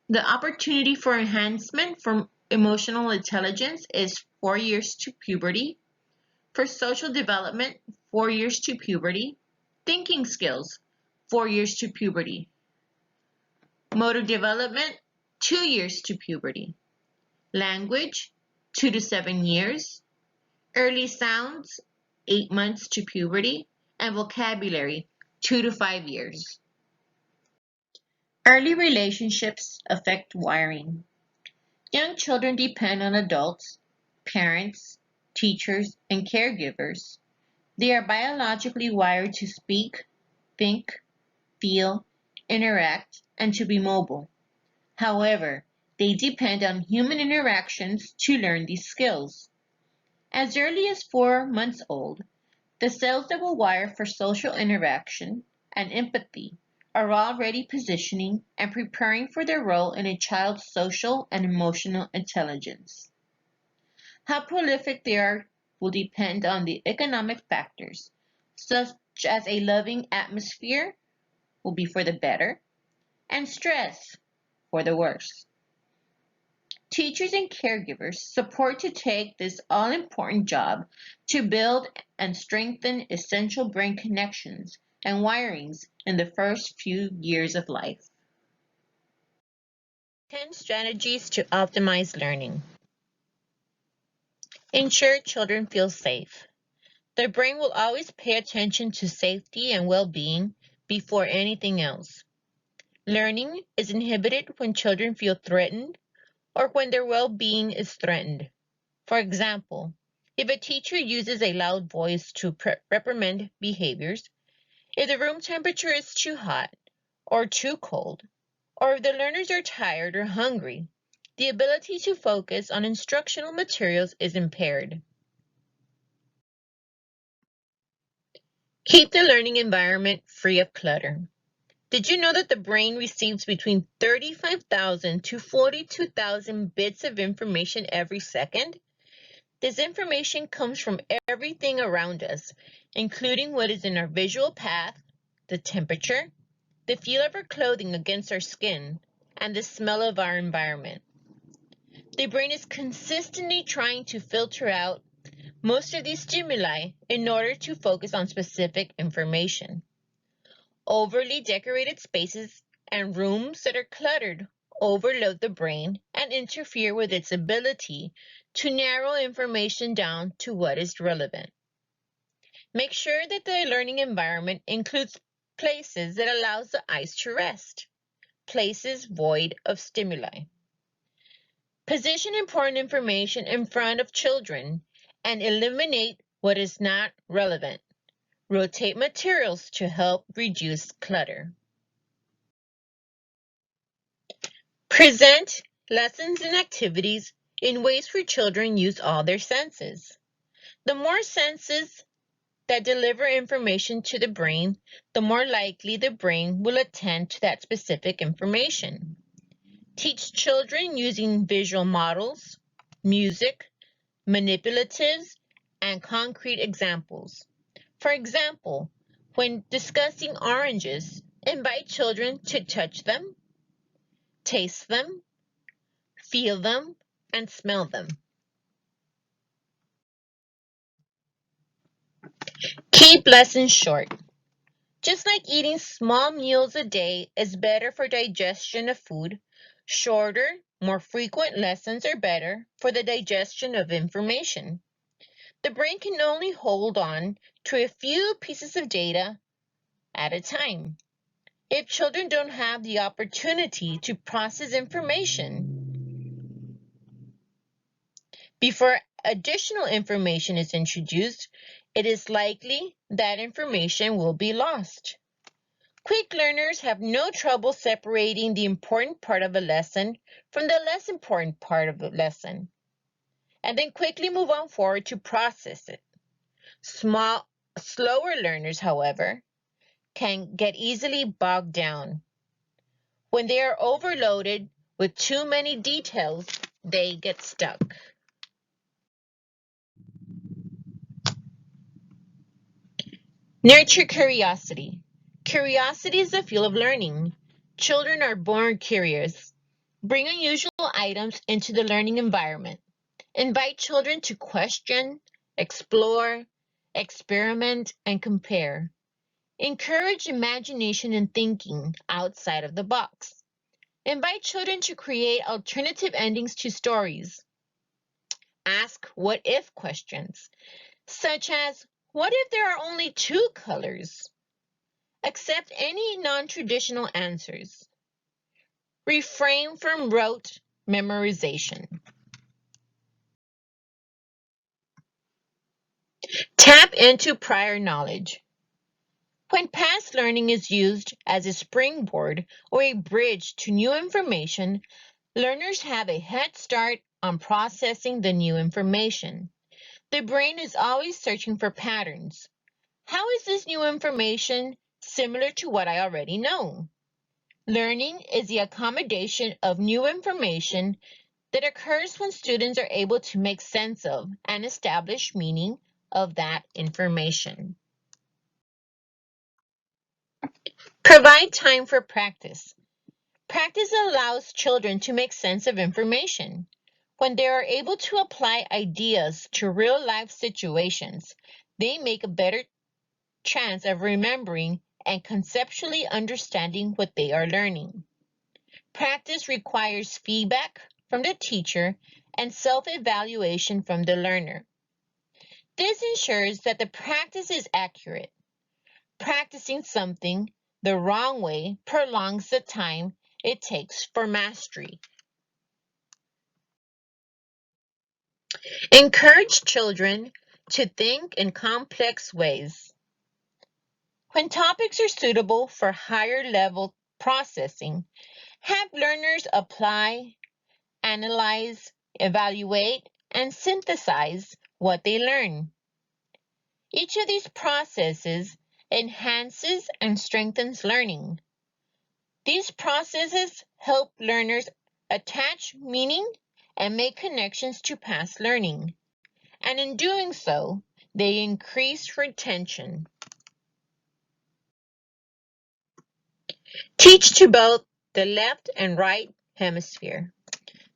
The opportunity for enhancement from emotional intelligence is 4 years to puberty. For social development, 4 years to puberty. Thinking skills, 4 years to puberty. Motor development, 2 years to puberty. Language, 2 to 7 years. Early sounds, 8 months to puberty. And vocabulary, 2 to 5 years. Early relationships affect wiring. Young children depend on adults, parents, teachers, and caregivers. They are biologically wired to speak, think, feel, interact, and to be mobile. However, they depend on human interactions to learn these skills. As early as 4 months old, the cells that will wire for social interaction and empathy are already positioning and preparing for their role in a child's social and emotional intelligence. How prolific they are will depend on the economic factors, such as a loving atmosphere will be for the better, and stress for the worse. Teachers and caregivers support to take this all-important job to build and strengthen essential brain connections and wirings in the first few years of life. 10 strategies to optimize learning. Ensure children feel safe. Their brain will always pay attention to safety and well-being before anything else. Learning is inhibited when children feel threatened or when their well-being is threatened. For example, if a teacher uses a loud voice to reprimand behaviors, if the room temperature is too hot or too cold, or if the learners are tired or hungry, the ability to focus on instructional materials is impaired. Keep the learning environment free of clutter. Did you know that the brain receives between 35,000 to 42,000 bits of information every second? This information comes from everything around us, including what is in our visual path, the temperature, the feel of our clothing against our skin, and the smell of our environment. The brain is consistently trying to filter out most of these stimuli in order to focus on specific information. Overly decorated spaces and rooms that are cluttered overload the brain and interfere with its ability to narrow information down to what is relevant. Make sure that the learning environment includes places that allows the eyes to rest, places void of stimuli. Position important information in front of children and eliminate what is not relevant. Rotate materials to help reduce clutter. Present lessons and activities in ways where children use all their senses. The more senses that deliver information to the brain, the more likely the brain will attend to that specific information. Teach children using visual models, music, manipulatives, and concrete examples. For example, when discussing oranges, invite children to touch them, taste them, feel them, and smell them. Keep lessons short. Just like eating small meals a day is better for digestion of food, shorter, more frequent lessons are better for the digestion of information. The brain can only hold on to a few pieces of data at a time. If children don't have the opportunity to process information before additional information is introduced, it is likely that information will be lost. Quick learners have no trouble separating the important part of a lesson from the less important part of the lesson, and then quickly move on forward to process it. Slower learners, however, can get easily bogged down. When they are overloaded with too many details, they get stuck. Nurture curiosity. Curiosity is the fuel of learning. Children are born curious. Bring unusual items into the learning environment. Invite children to question, explore, experiment, and compare. Encourage imagination and thinking outside of the box. Invite children to create alternative endings to stories. Ask what if questions, such as what if there are only two colors? Accept any non traditional answers. Refrain from rote memorization. Tap into prior knowledge. When past learning is used as a springboard or a bridge to new information, learners have a head start on processing the new information. The brain is always searching for patterns. How is this new information similar to what I already know? Learning is the accommodation of new information that occurs when students are able to make sense of and establish meaning of that information. Provide time for practice. Practice allows children to make sense of information. When they are able to apply ideas to real-life situations, they make a better chance of remembering and conceptually understanding what they are learning. Practice requires feedback from the teacher and self-evaluation from the learner. This ensures that the practice is accurate. Practicing something the wrong way prolongs the time it takes for mastery. Encourage children to think in complex ways. When topics are suitable for higher level processing, have learners apply, analyze, evaluate, and synthesize what they learn. Each of these processes enhances and strengthens learning. These processes help learners attach meaning and make connections to past learning, and in doing so, they increase retention. Teach to both the left and right hemisphere.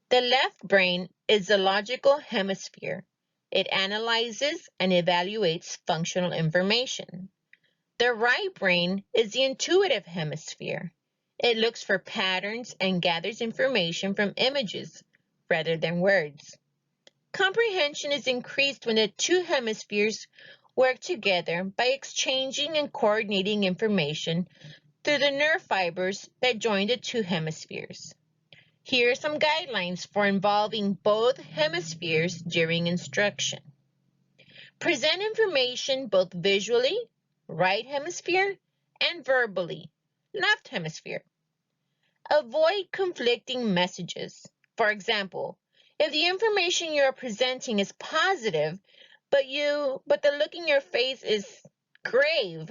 The left brain is the logical hemisphere. It analyzes and evaluates functional information. The right brain is the intuitive hemisphere. It looks for patterns and gathers information from images rather than words. Comprehension is increased when the two hemispheres work together by exchanging and coordinating information through the nerve fibers that join the two hemispheres. Here are some guidelines for involving both hemispheres during instruction. Present information both visually, right hemisphere, and verbally, left hemisphere. Avoid conflicting messages. For example, if the information you are presenting is positive, but the look in your face is grave,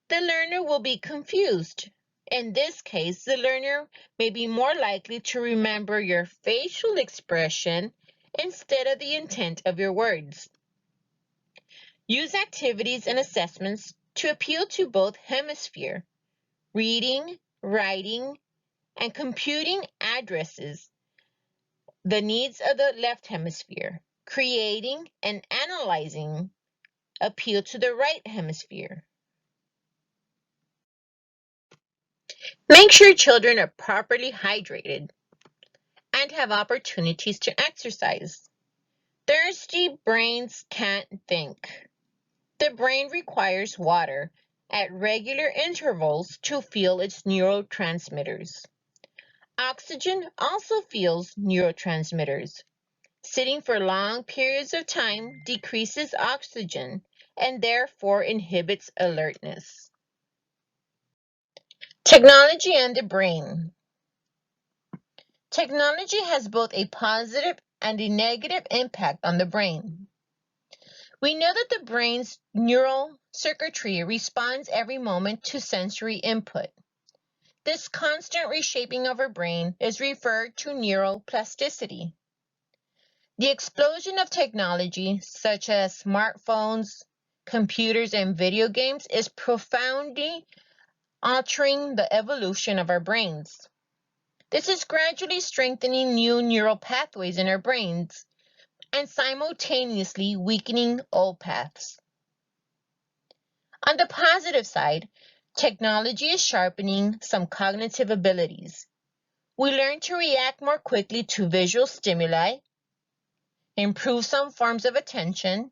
the learner will be confused. In this case, the learner may be more likely to remember your facial expression instead of the intent of your words. Use activities and assessments to appeal to both hemispheres. Reading, writing, and computing addresses the needs of the left hemisphere. Creating and analyzing appeal to the right hemisphere. Make sure children are properly hydrated and have opportunities to exercise. Thirsty brains can't think. The brain requires water at regular intervals to fuel its neurotransmitters. Oxygen also fuels neurotransmitters. Sitting for long periods of time decreases oxygen and therefore inhibits alertness. Technology and the brain. Technology has both a positive and a negative impact on the brain. We know that the brain's neural circuitry responds every moment to sensory input. This constant reshaping of our brain is referred to neuroplasticity. The explosion of technology, such as smartphones, computers, and video games, is profoundly altering the evolution of our brains. This is gradually strengthening new neural pathways in our brains and simultaneously weakening old paths. On the positive side, technology is sharpening some cognitive abilities. We learn to react more quickly to visual stimuli, improve some forms of attention,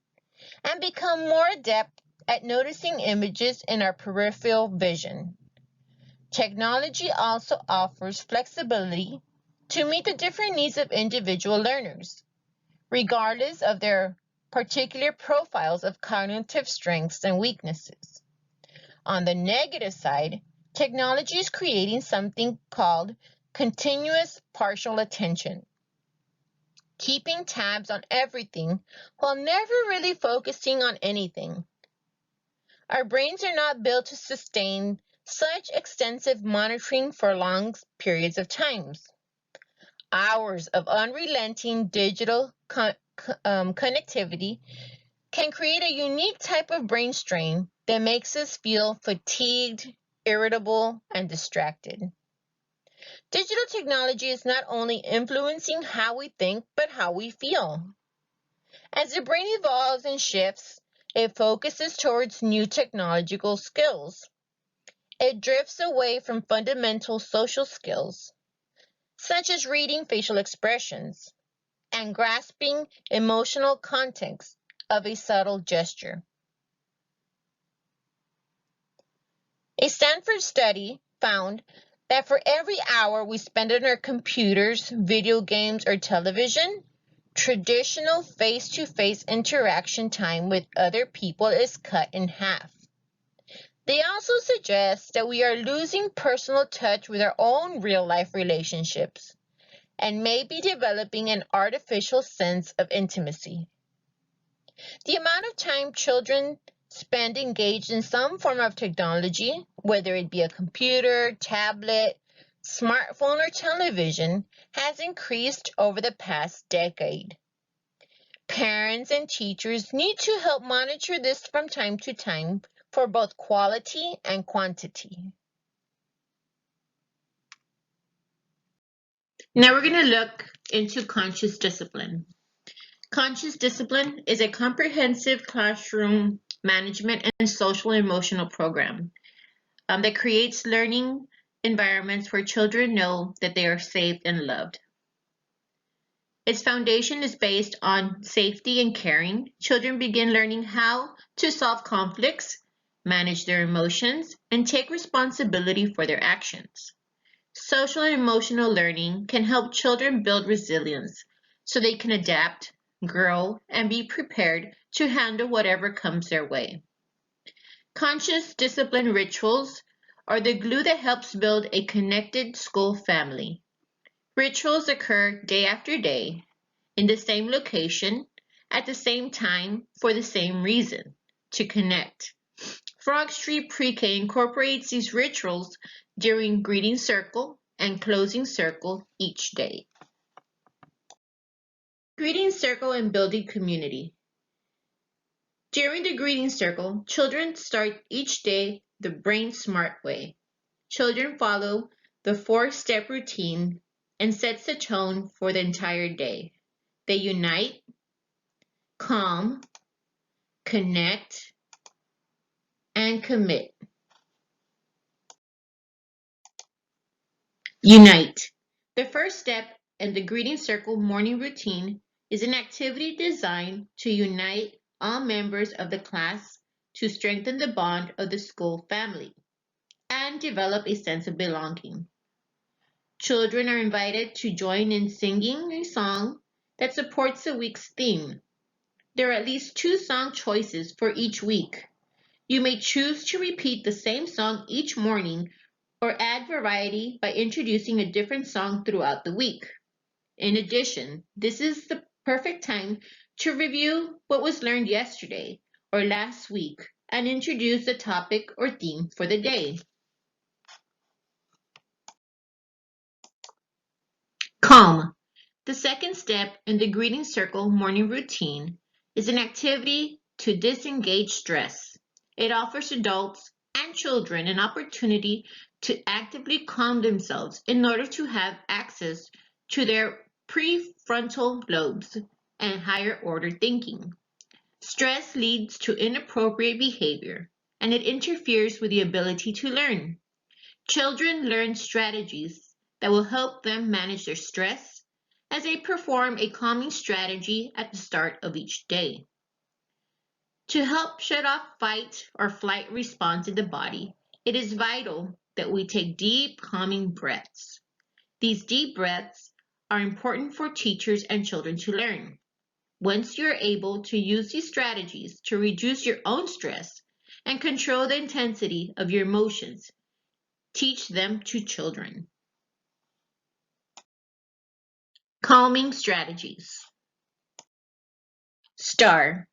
and become more adept at noticing images in our peripheral vision. Technology also offers flexibility to meet the different needs of individual learners, regardless of their particular profiles of cognitive strengths and weaknesses. On the negative side, technology is creating something called continuous partial attention, keeping tabs on everything while never really focusing on anything. Our brains are not built to sustain such extensive monitoring for long periods of time. Hours of unrelenting digital connectivity can create a unique type of brain strain that makes us feel fatigued, irritable, and distracted. Digital technology is not only influencing how we think, but how we feel. As the brain evolves and shifts, it focuses towards new technological skills. It drifts away from fundamental social skills, such as reading facial expressions and grasping emotional context of a subtle gesture. A Stanford study found that for every hour we spend on our computers, video games, or television, traditional face-to-face interaction time with other people is cut in half. They also suggest that we are losing personal touch with our own real-life relationships and may be developing an artificial sense of intimacy. The amount of time children spend engaged in some form of technology, whether it be a computer, tablet, smartphone, or television, has increased over the past decade. Parents and teachers need to help monitor this from time to time for both quality and quantity. Now we're going to look into conscious discipline. Conscious discipline is a comprehensive classroom management and social emotional program that creates learning environments where children know that they are safe and loved. Its foundation is based on safety and caring. Children begin learning how to solve conflicts, manage their emotions, and take responsibility for their actions. Social and emotional learning can help children build resilience so they can adapt, grow, and be prepared to handle whatever comes their way. Conscious discipline rituals are the glue that helps build a connected school family. Rituals occur day after day, in the same location, at the same time, for the same reason, to connect. Frog Street Pre-K incorporates these rituals during greeting circle and closing circle each day. Greeting circle and building community. During the greeting circle, children start each day the brain smart way. Children follow the 4-step routine and sets the tone for the entire day. They unite, calm, connect, and commit. Unite. The first step in the greeting circle morning routine is an activity designed to unite all members of the class to strengthen the bond of the school family and develop a sense of belonging. Children are invited to join in singing a song that supports the week's theme. There are at least 2 song choices for each week. You may choose to repeat the same song each morning or add variety by introducing a different song throughout the week. In addition, this is the perfect time to review what was learned yesterday or last week and introduce the topic or theme for the day. Calm. The second step in the greeting circle morning routine is an activity to disengage stress. It offers adults and children an opportunity to actively calm themselves in order to have access to their prefrontal lobes and higher order thinking. Stress leads to inappropriate behavior and it interferes with the ability to learn. Children learn strategies that will help them manage their stress as they perform a calming strategy at the start of each day. To help shut off fight or flight response in the body, it is vital that we take deep, calming breaths. These deep breaths are important for teachers and children to learn. Once you're able to use these strategies to reduce your own stress and control the intensity of your emotions, teach them to children. Calming strategies. STAR.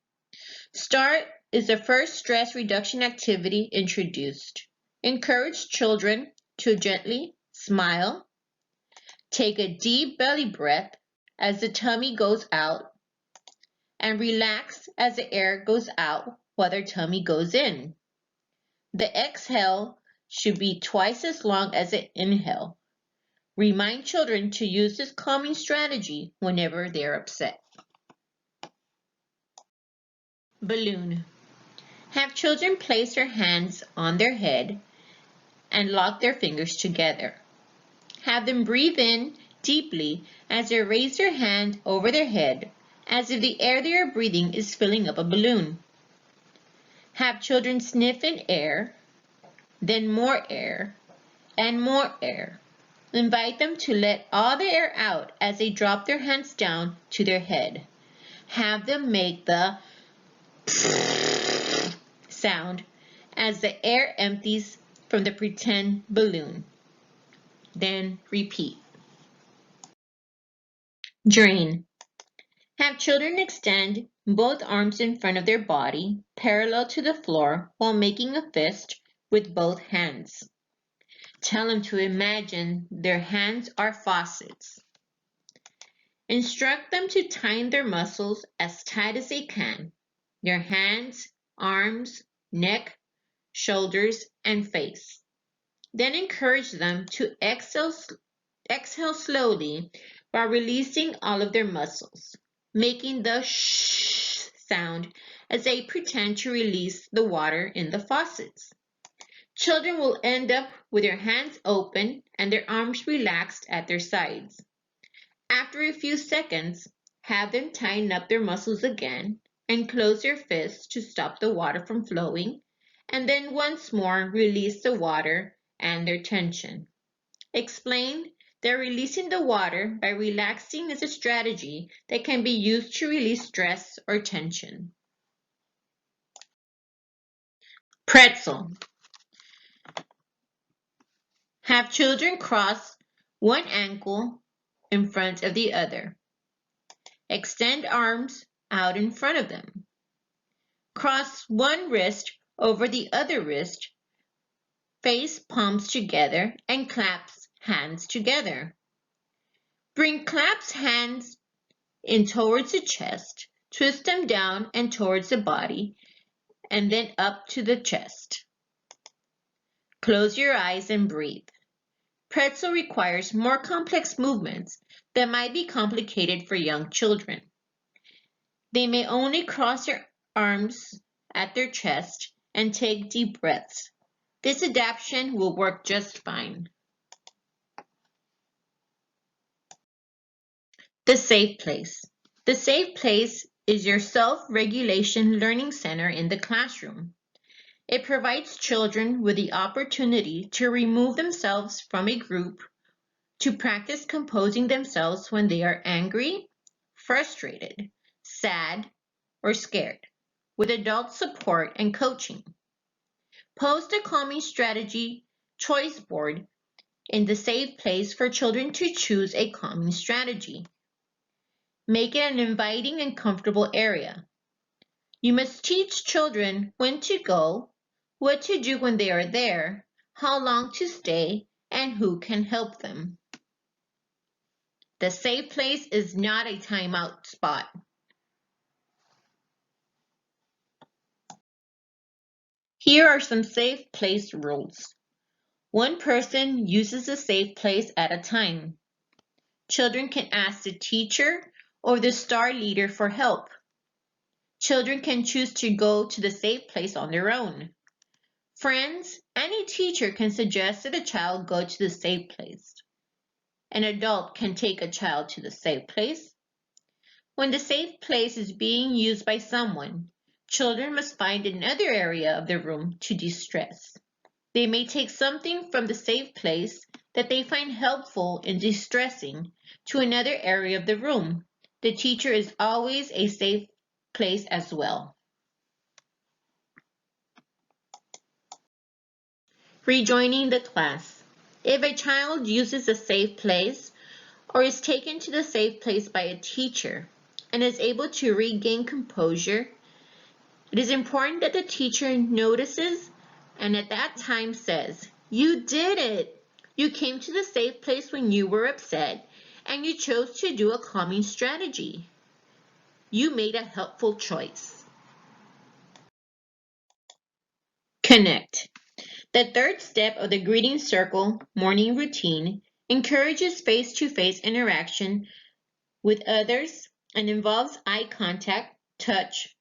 STAR is the first stress reduction activity introduced. Encourage children to gently smile, take a deep belly breath as the tummy goes out, and relax as the air goes out while their tummy goes in. The exhale should be twice as long as the inhale. Remind children to use this calming strategy whenever they're upset. Balloon. Have children place their hands on their head and lock their fingers together. Have them breathe in deeply as they raise their hand over their head as if the air they are breathing is filling up a balloon. Have children sniff in air, then more air, and more air. Invite them to let all the air out as they drop their hands down to their head. Have them make the sound as the air empties from the pretend balloon. Then repeat. Drain. Have children extend both arms in front of their body, parallel to the floor, while making a fist with both hands. Tell them to imagine their hands are faucets. Instruct them to tighten their muscles as tight as they can, their hands, arms, neck, shoulders, and face. Then encourage them to exhale slowly while releasing all of their muscles, making the shh sound as they pretend to release the water in the faucets. Children will end up with their hands open and their arms relaxed at their sides. After a few seconds, have them tighten up their muscles again and close their fists to stop the water from flowing, and then once more release the water and their tension. Explain that releasing the water by relaxing is a strategy that can be used to release stress or tension. Pretzel. Have children cross one ankle in front of the other. Extend arms out in front of them. Cross one wrist over the other wrist, face palms together, and clasp hands together. Bring clasped hands in towards the chest, twist them down and towards the body, and then up to the chest. Close your eyes and breathe. Pretzel requires more complex movements that might be complicated for young children. They may only cross their arms at their chest and take deep breaths. This adaptation will work just fine. The safe place. The safe place is your self-regulation learning center in the classroom. It provides children with the opportunity to remove themselves from a group, to practice composing themselves when they are angry, frustrated, sad, or scared, with adult support and coaching. Post a calming strategy choice board in the safe place for children to choose a calming strategy. Make it an inviting and comfortable area. You must teach children when to go, what to do when they are there, how long to stay, and who can help them. The safe place is not a timeout spot. Here are some safe place rules. One person uses a safe place at a time. Children can ask the teacher or the star leader for help. Children can choose to go to the safe place on their own. Friends, any teacher can suggest that a child go to the safe place. An adult can take a child to the safe place. When the safe place is being used by someone, children must find another area of the room to de-stress. They may take something from the safe place that they find helpful in de-stressing to another area of the room. The teacher is always a safe place as well. Rejoining the class. If a child uses a safe place or is taken to the safe place by a teacher and is able to regain composure, it is important that the teacher notices and at that time says, "You did it! You came to the safe place when you were upset and you chose to do a calming strategy. You made a helpful choice." Connect. The third step of the greeting circle morning routine encourages face-to-face interaction with others and involves eye contact, touch,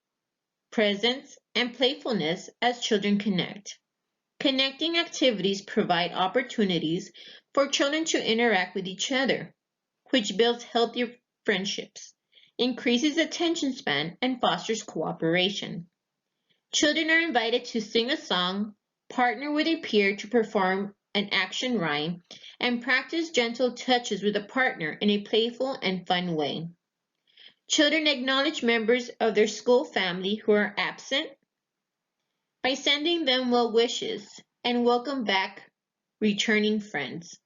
presence, and playfulness as children connect. Connecting activities provide opportunities for children to interact with each other, which builds healthier friendships, increases attention span, and fosters cooperation. Children are invited to sing a song, partner with a peer to perform an action rhyme, and practice gentle touches with a partner in a playful and fun way. Children acknowledge members of their school family who are absent by sending them well wishes and welcome back returning friends.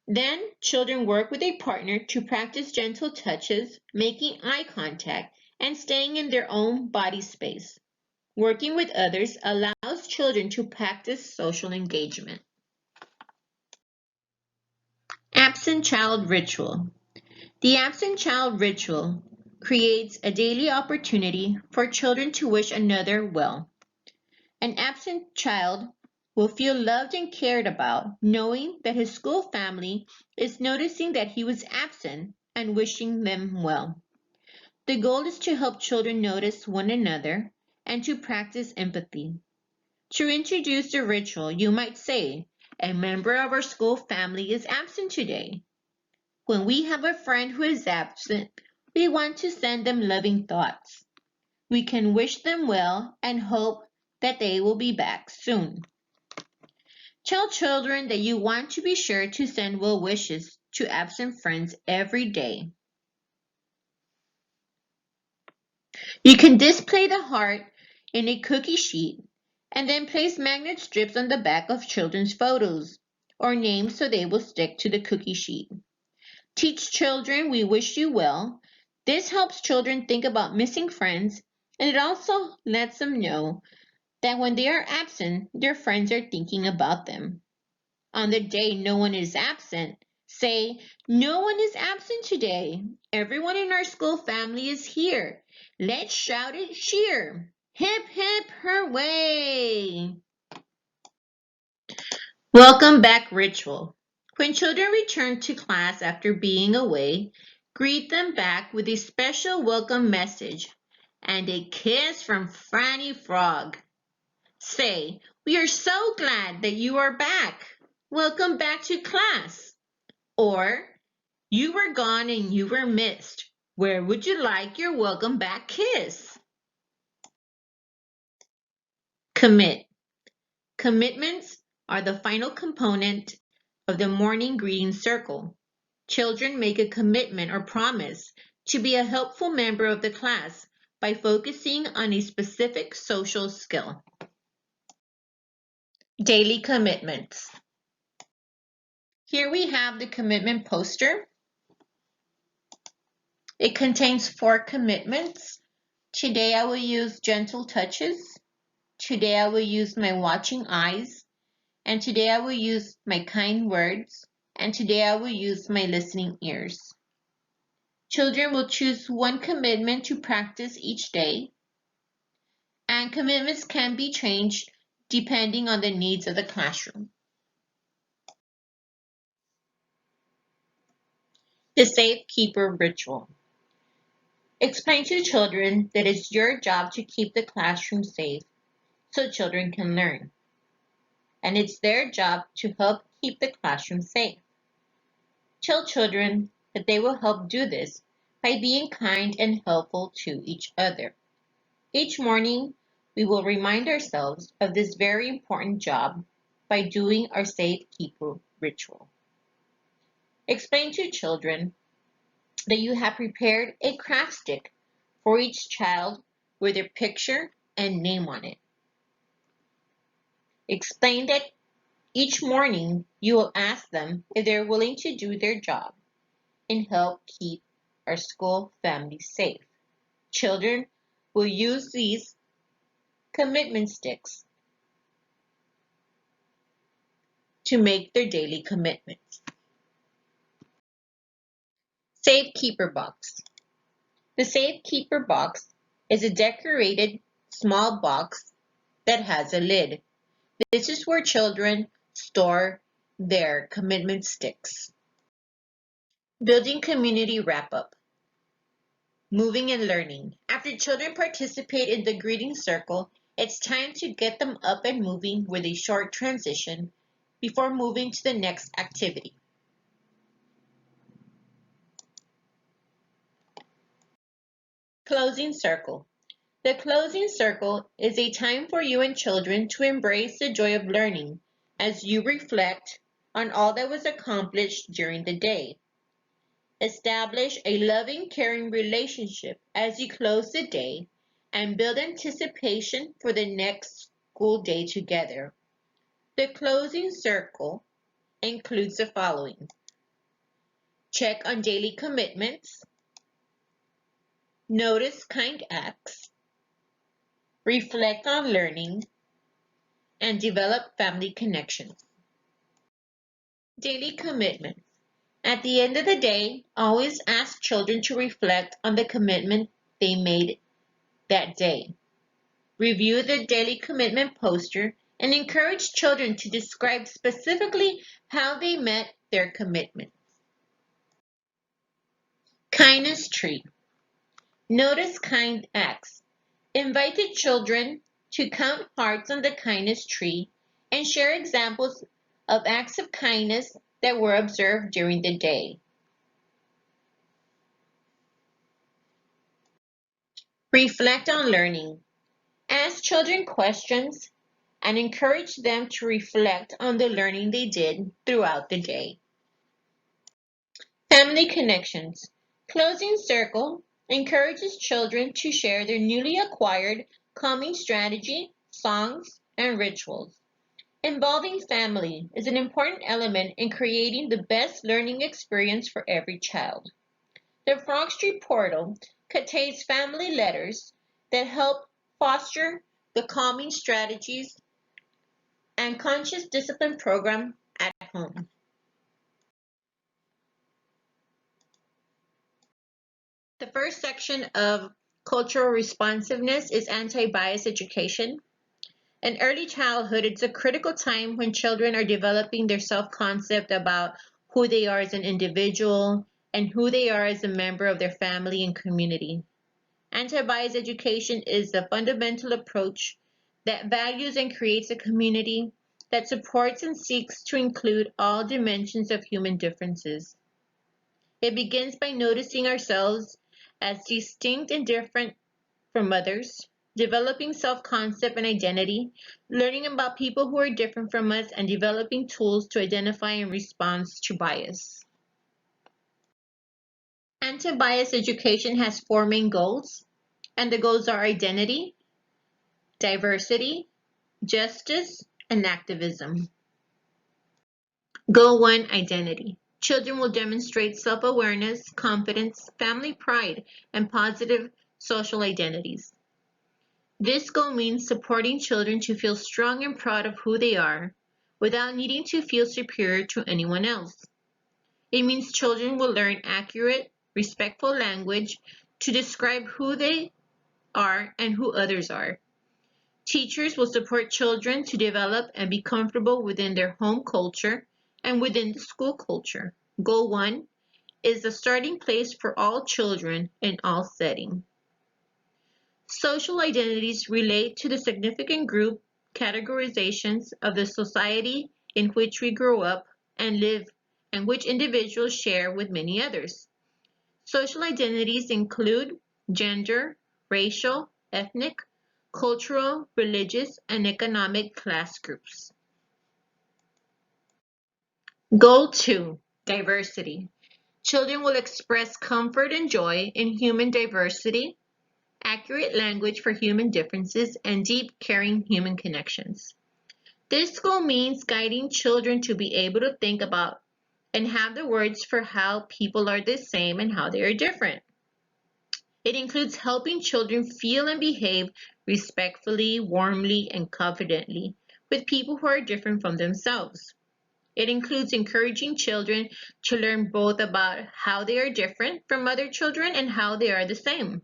Then, children work with a partner to practice gentle touches, making eye contact, and staying in their own body space. Working with others allows children to practice social engagement. Absent child ritual. The absent child ritual creates a daily opportunity for children to wish another well. An absent child will feel loved and cared about, knowing that his school family is noticing that he was absent and wishing them well. The goal is to help children notice one another and to practice empathy. To introduce the ritual, you might say, "A member of our school family is absent today. When we have a friend who is absent, we want to send them loving thoughts. We can wish them well and hope that they will be back soon." Tell children that you want to be sure to send well wishes to absent friends every day. You can display the heart in a cookie sheet and then place magnet strips on the back of children's photos or names so they will stick to the cookie sheet. Teach children we wish you well. This helps children think about missing friends, and it also lets them know that when they are absent, their friends are thinking about them. On the day no one is absent, say, "No one is absent today. Everyone in our school family is here. Let's shout it cheer. Hip, hip, hooray!" Welcome back ritual. When children return to class after being away, greet them back with a special welcome message and a kiss from Franny Frog. Say, "We are so glad that you are back. Welcome back to class." Or, You were gone and you were missed. Where would you like your welcome back kiss? Commit. Commitments are the final component of the morning greeting circle. Children make a commitment or promise to be a helpful member of the class by focusing on a specific social skill. Daily commitments. Here we have the commitment poster. It contains 4 commitments. Today I will use gentle touches. Today I will use my watching eyes. And today I will use my kind words. And today I will use my listening ears. Children will choose one commitment to practice each day. And commitments can be changed depending on the needs of the classroom. The Safekeeper Ritual. Explain to children that it's your job to keep the classroom safe so children can learn. And it's their job to help keep the classroom safe. Tell children that they will help do this by being kind and helpful to each other. Each morning, we will remind ourselves of this very important job by doing our Safekeeper Ritual. Explain to children that you have prepared a craft stick for each child with their picture and name on it. Explain that each morning you will ask them if they're willing to do their job and help keep our school family safe. Children will use these commitment sticks to make their daily commitments. Safekeeper Box. The Safekeeper Box is a decorated small box that has a lid. This is where children store their commitment sticks. Building Community Wrap-Up. Moving and learning. After children participate in the greeting circle, it's time to get them up and moving with a short transition before moving to the next activity. Closing Circle. The closing circle is a time for you and children to embrace the joy of learning as you reflect on all that was accomplished during the day. Establish a loving, caring relationship as you close the day and build anticipation for the next school day together. The closing circle includes the following. Check on daily commitments. Notice kind acts. Reflect on learning. And develop family connections. Daily commitments. At the end of the day, always ask children to reflect on the commitment they made that day. Review the daily commitment poster and encourage children to describe specifically how they met their commitments. Kindness Tree. Notice kind acts. Invite the children to count hearts on the kindness tree and share examples of acts of kindness that were observed during the day. Reflect on learning. Ask children questions and encourage them to reflect on the learning they did throughout the day. Family connections. Closing circle encourages children to share their newly acquired calming strategy, songs, and rituals. Involving family is an important element in creating the best learning experience for every child. The Frog Street Portal contains family letters that help foster the calming strategies and conscious discipline program at home. The first section of cultural responsiveness is anti-bias education. In early childhood, it's a critical time when children are developing their self-concept about who they are as an individual and who they are as a member of their family and community. Anti-bias education is a fundamental approach that values and creates a community that supports and seeks to include all dimensions of human differences. It begins by noticing ourselves as distinct and different from others, developing self-concept and identity, learning about people who are different from us, and developing tools to identify and respond to bias. Anti-bias education has four main goals, and the goals are identity, diversity, justice, and activism. Goal 1, identity. Children will demonstrate self-awareness, confidence, family pride, and positive social identities. This goal means supporting children to feel strong and proud of who they are without needing to feel superior to anyone else. It means children will learn accurate, respectful language to describe who they are and who others are. Teachers will support children to develop and be comfortable within their home culture and within the school culture. Goal 1 is the starting place for all children in all settings. Social identities relate to the significant group categorizations of the society in which we grow up and live and which individuals share with many others. Social identities include gender, racial, ethnic, cultural, religious, and economic class groups. Goal 2, diversity. Children will express comfort and joy in human diversity, accurate language for human differences, and deep, caring human connections. This goal means guiding children to be able to think about and have the words for how people are the same and how they are different. It includes helping children feel and behave respectfully, warmly, and confidently with people who are different from themselves. It includes encouraging children to learn both about how they are different from other children and how they are the same.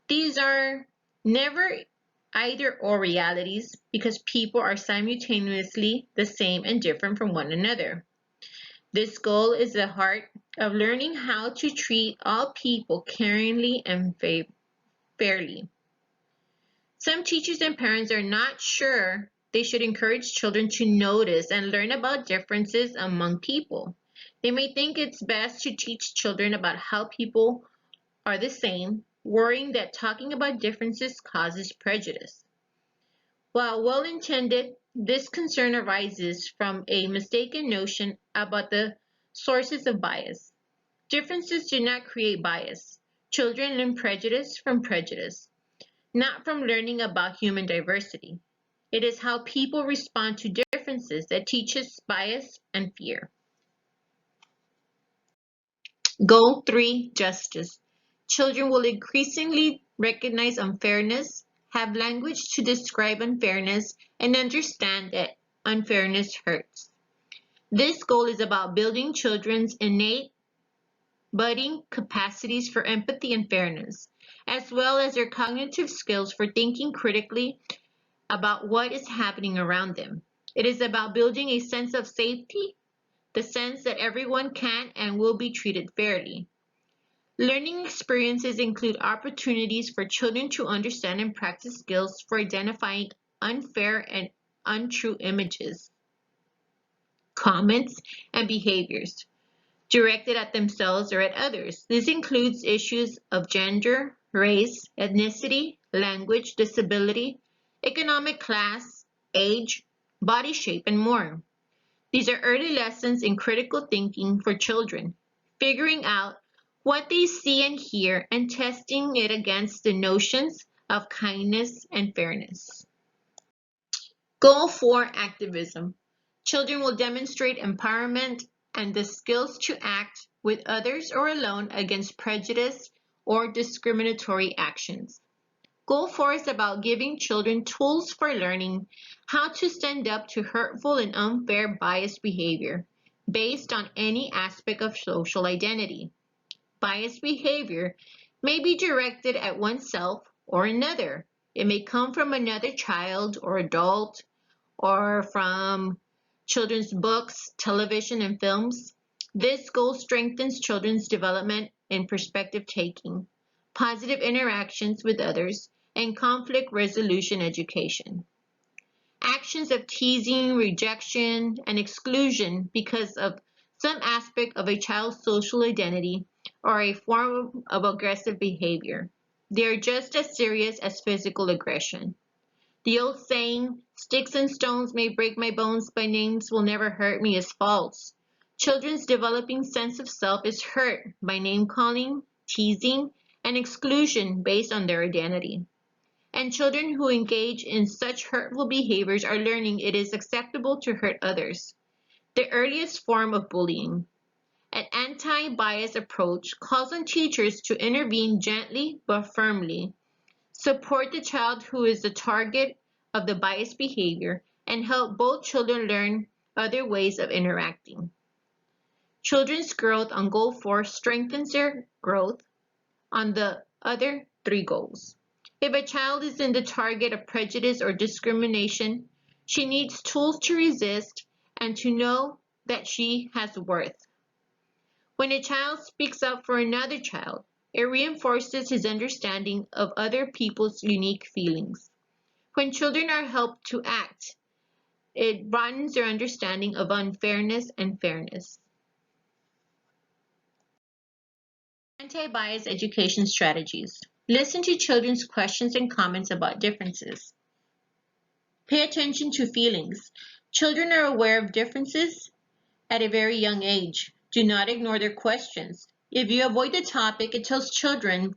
These are never either or realities because people are simultaneously the same and different from one another. This goal is the heart of learning how to treat all people caringly and fairly. Some teachers and parents are not sure they should encourage children to notice and learn about differences among people. They may think it's best to teach children about how people are the same, worrying that talking about differences causes prejudice. While well-intended, this concern arises from a mistaken notion about the sources of bias. Differences do not create bias. Children learn prejudice from prejudice, not from learning about human diversity. It is how people respond to differences that teaches bias and fear. Goal 3, justice. Children will increasingly recognize unfairness, have language to describe unfairness, and understand that unfairness hurts. This goal is about building children's innate, budding capacities for empathy and fairness, as well as their cognitive skills for thinking critically about what is happening around them. It is about building a sense of safety, the sense that everyone can and will be treated fairly. Learning experiences include opportunities for children to understand and practice skills for identifying unfair and untrue images, comments, and behaviors directed at themselves or at others. This includes issues of gender, race, ethnicity, language, disability, economic class, age, body shape, and more. These are early lessons in critical thinking for children, figuring out what they see and hear and testing it against the notions of kindness and fairness. Goal 4, activism. Children will demonstrate empowerment and the skills to act with others or alone against prejudice or discriminatory actions. Goal 4 is about giving children tools for learning how to stand up to hurtful and unfair biased behavior based on any aspect of social identity. Biased behavior may be directed at oneself or another. It may come from another child or adult or from children's books, television, and films. This goal strengthens children's development in perspective taking, positive interactions with others, and conflict resolution education. Actions of teasing, rejection, and exclusion because of some aspect of a child's social identity, or a form of aggressive behavior. They are just as serious as physical aggression. The old saying, "Sticks and stones may break my bones, but names will never hurt me," is false. Children's developing sense of self is hurt by name calling, teasing, and exclusion based on their identity. And children who engage in such hurtful behaviors are learning it is acceptable to hurt others, the earliest form of bullying. An anti-bias approach calls on teachers to intervene gently but firmly, support the child who is the target of the biased behavior, and help both children learn other ways of interacting. Children's growth on goal 4 strengthens their growth on the other 3 goals. If a child is in the target of prejudice or discrimination, she needs tools to resist and to know that she has worth. When a child speaks up for another child, it reinforces his understanding of other people's unique feelings. When children are helped to act, it broadens their understanding of unfairness and fairness. Anti-bias education strategies. Listen to children's questions and comments about differences. Pay attention to feelings. Children are aware of differences at a very young age. Do not ignore their questions. If you avoid the topic, it tells children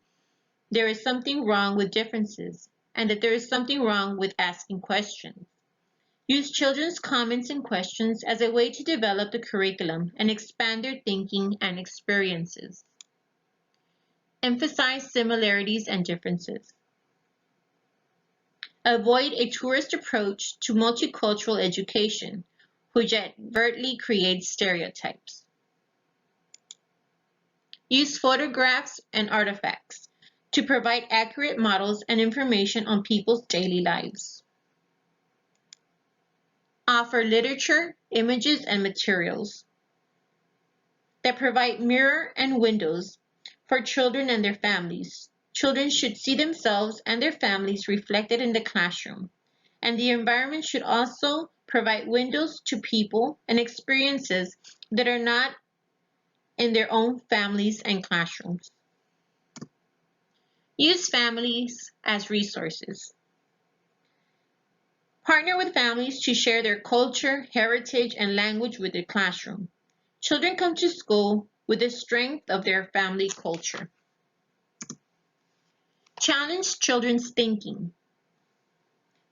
there is something wrong with differences and that there is something wrong with asking questions. Use children's comments and questions as a way to develop the curriculum and expand their thinking and experiences. Emphasize similarities and differences. Avoid a tourist approach to multicultural education, which advertently creates stereotypes. Use photographs and artifacts to provide accurate models and information on people's daily lives. Offer literature, images, and materials that provide mirror and windows for children and their families. Children should see themselves and their families reflected in the classroom, and the environment should also provide windows to people and experiences that are not in their own families and classrooms. Use families as resources. Partner with families to share their culture, heritage, and language with the classroom. Children come to school with the strength of their family culture. Challenge children's thinking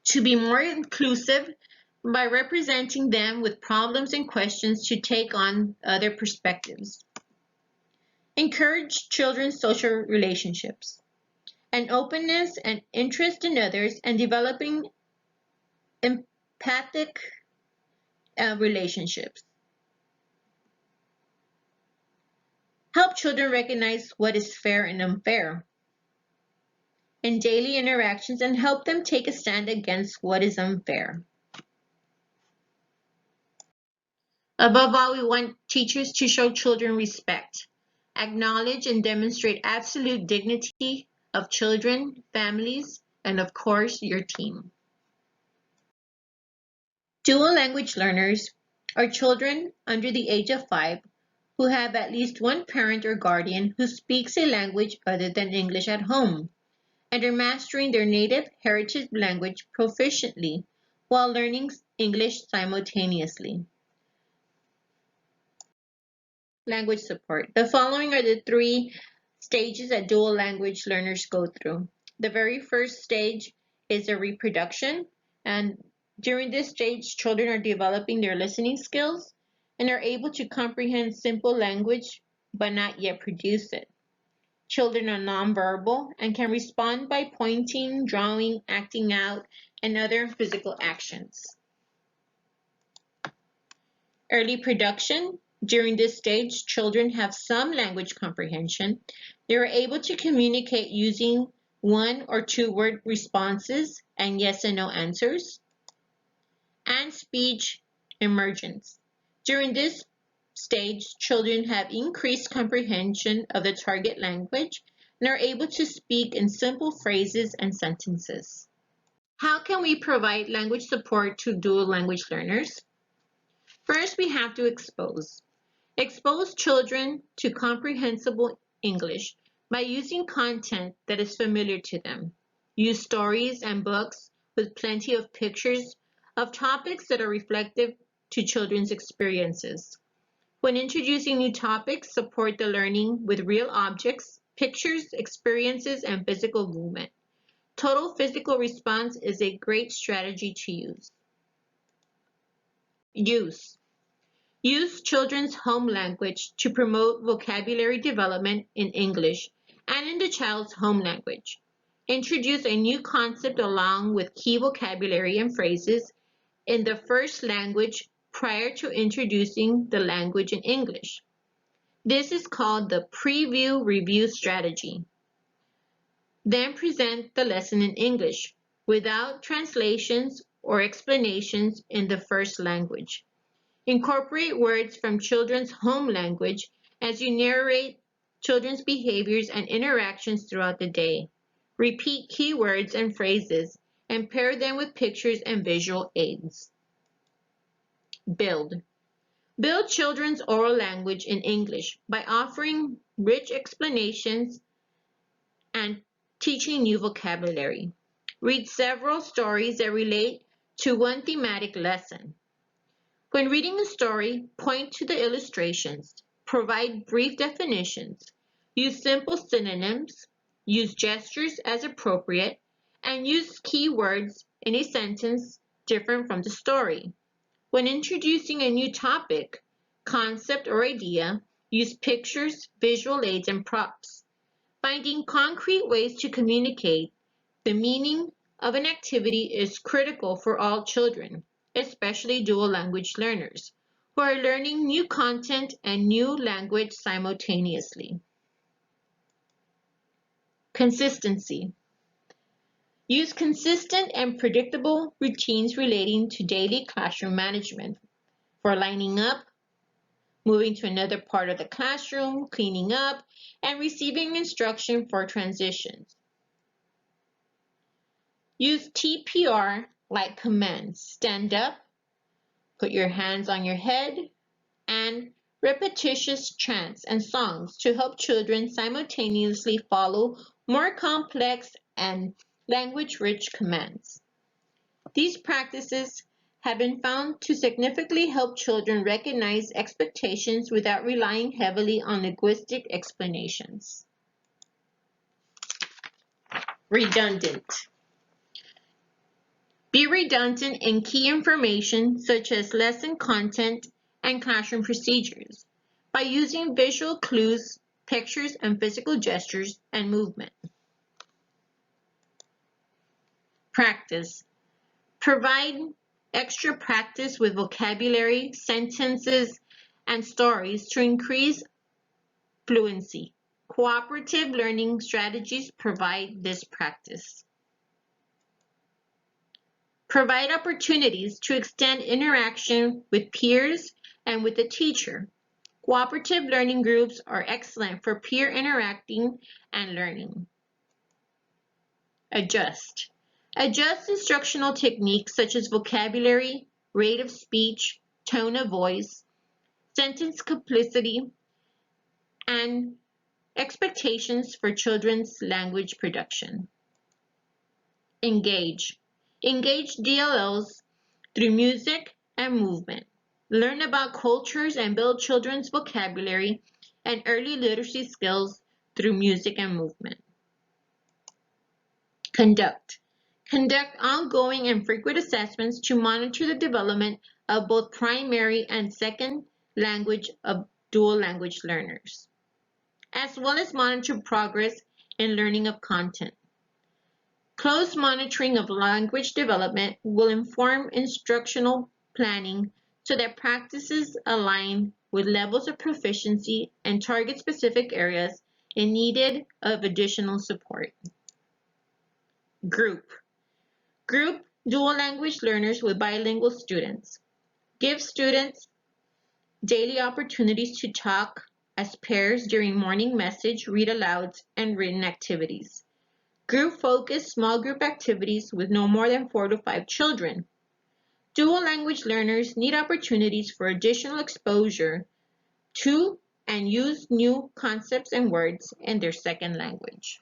to be more inclusive by representing them with problems and questions to take on other perspectives. Encourage children's social relationships, an openness and interest in others, and developing empathic relationships. Help children recognize what is fair and unfair in daily interactions and help them take a stand against what is unfair. Above all, we want teachers to show children respect, acknowledge and demonstrate absolute dignity of children, families, and of course, your team. Dual language learners are children under the age of 5 who have at least one parent or guardian who speaks a language other than English at home and are mastering their native heritage language proficiently while learning English simultaneously. Language support. The following are the 3 stages that dual language learners go through. The very first stage is a reproduction, and during this stage, children are developing their listening skills and are able to comprehend simple language but not yet produce it. Children are nonverbal and can respond by pointing, drawing, acting out, and other physical actions. Early production. During this stage, children have some language comprehension. They are able to communicate using 1 or 2 word responses and yes and no answers. And speech emergence. During this stage, children have increased comprehension of the target language and are able to speak in simple phrases and sentences. How can we provide language support to dual language learners? First, we have to expose. Expose children to comprehensible English by using content that is familiar to them. Use stories and books with plenty of pictures of topics that are reflective to children's experiences. When introducing new topics, support the learning with real objects, pictures, experiences, and physical movement. Total physical response is a great strategy to use. Use. Use children's home language to promote vocabulary development in English and in the child's home language. Introduce a new concept along with key vocabulary and phrases in the first language prior to introducing the language in English. This is called the preview review strategy. Then present the lesson in English without translations or explanations in the first language. Incorporate words from children's home language as you narrate children's behaviors and interactions throughout the day. Repeat keywords and phrases and pair them with pictures and visual aids. Build. Build children's oral language in English by offering rich explanations and teaching new vocabulary. Read several stories that relate to one thematic lesson. When reading a story, point to the illustrations, provide brief definitions, use simple synonyms, use gestures as appropriate, and use keywords in a sentence different from the story. When introducing a new topic, concept, or idea, use pictures, visual aids, and props. Finding concrete ways to communicate the meaning of an activity is critical for all children, especially dual language learners, who are learning new content and new language simultaneously. Consistency. Use consistent and predictable routines relating to daily classroom management for lining up, moving to another part of the classroom, cleaning up, and receiving instruction for transitions. Use TPR-like commands. Stand up, put your hands on your head, and repetitious chants and songs to help children simultaneously follow more complex and language-rich commands. These practices have been found to significantly help children recognize expectations without relying heavily on linguistic explanations. Redundant. Be redundant in key information such as lesson content and classroom procedures by using visual clues, pictures, and physical gestures and movement. Practice. Provide extra practice with vocabulary, sentences, and stories to increase fluency. Cooperative learning strategies provide this practice. Provide opportunities to extend interaction with peers and with the teacher. Cooperative learning groups are excellent for peer interacting and learning. Adjust. Adjust instructional techniques such as vocabulary, rate of speech, tone of voice, sentence complicity, and expectations for children's language production. Engage. Engage DLLs through music and movement. Learn about cultures and build children's vocabulary and early literacy skills through music and movement. Conduct. Conduct ongoing and frequent assessments to monitor the development of both primary and second language of dual language learners, as well as monitor progress in learning of content. Close monitoring of language development will inform instructional planning so that practices align with levels of proficiency and target specific areas in need of additional support. Group. Group dual language learners with bilingual students. Give students daily opportunities to talk as pairs during morning message, read alouds, and written activities. Group-focused small group activities with no more than 4 to 5 children. Dual language learners need opportunities for additional exposure 2, and use new concepts and words in their second language.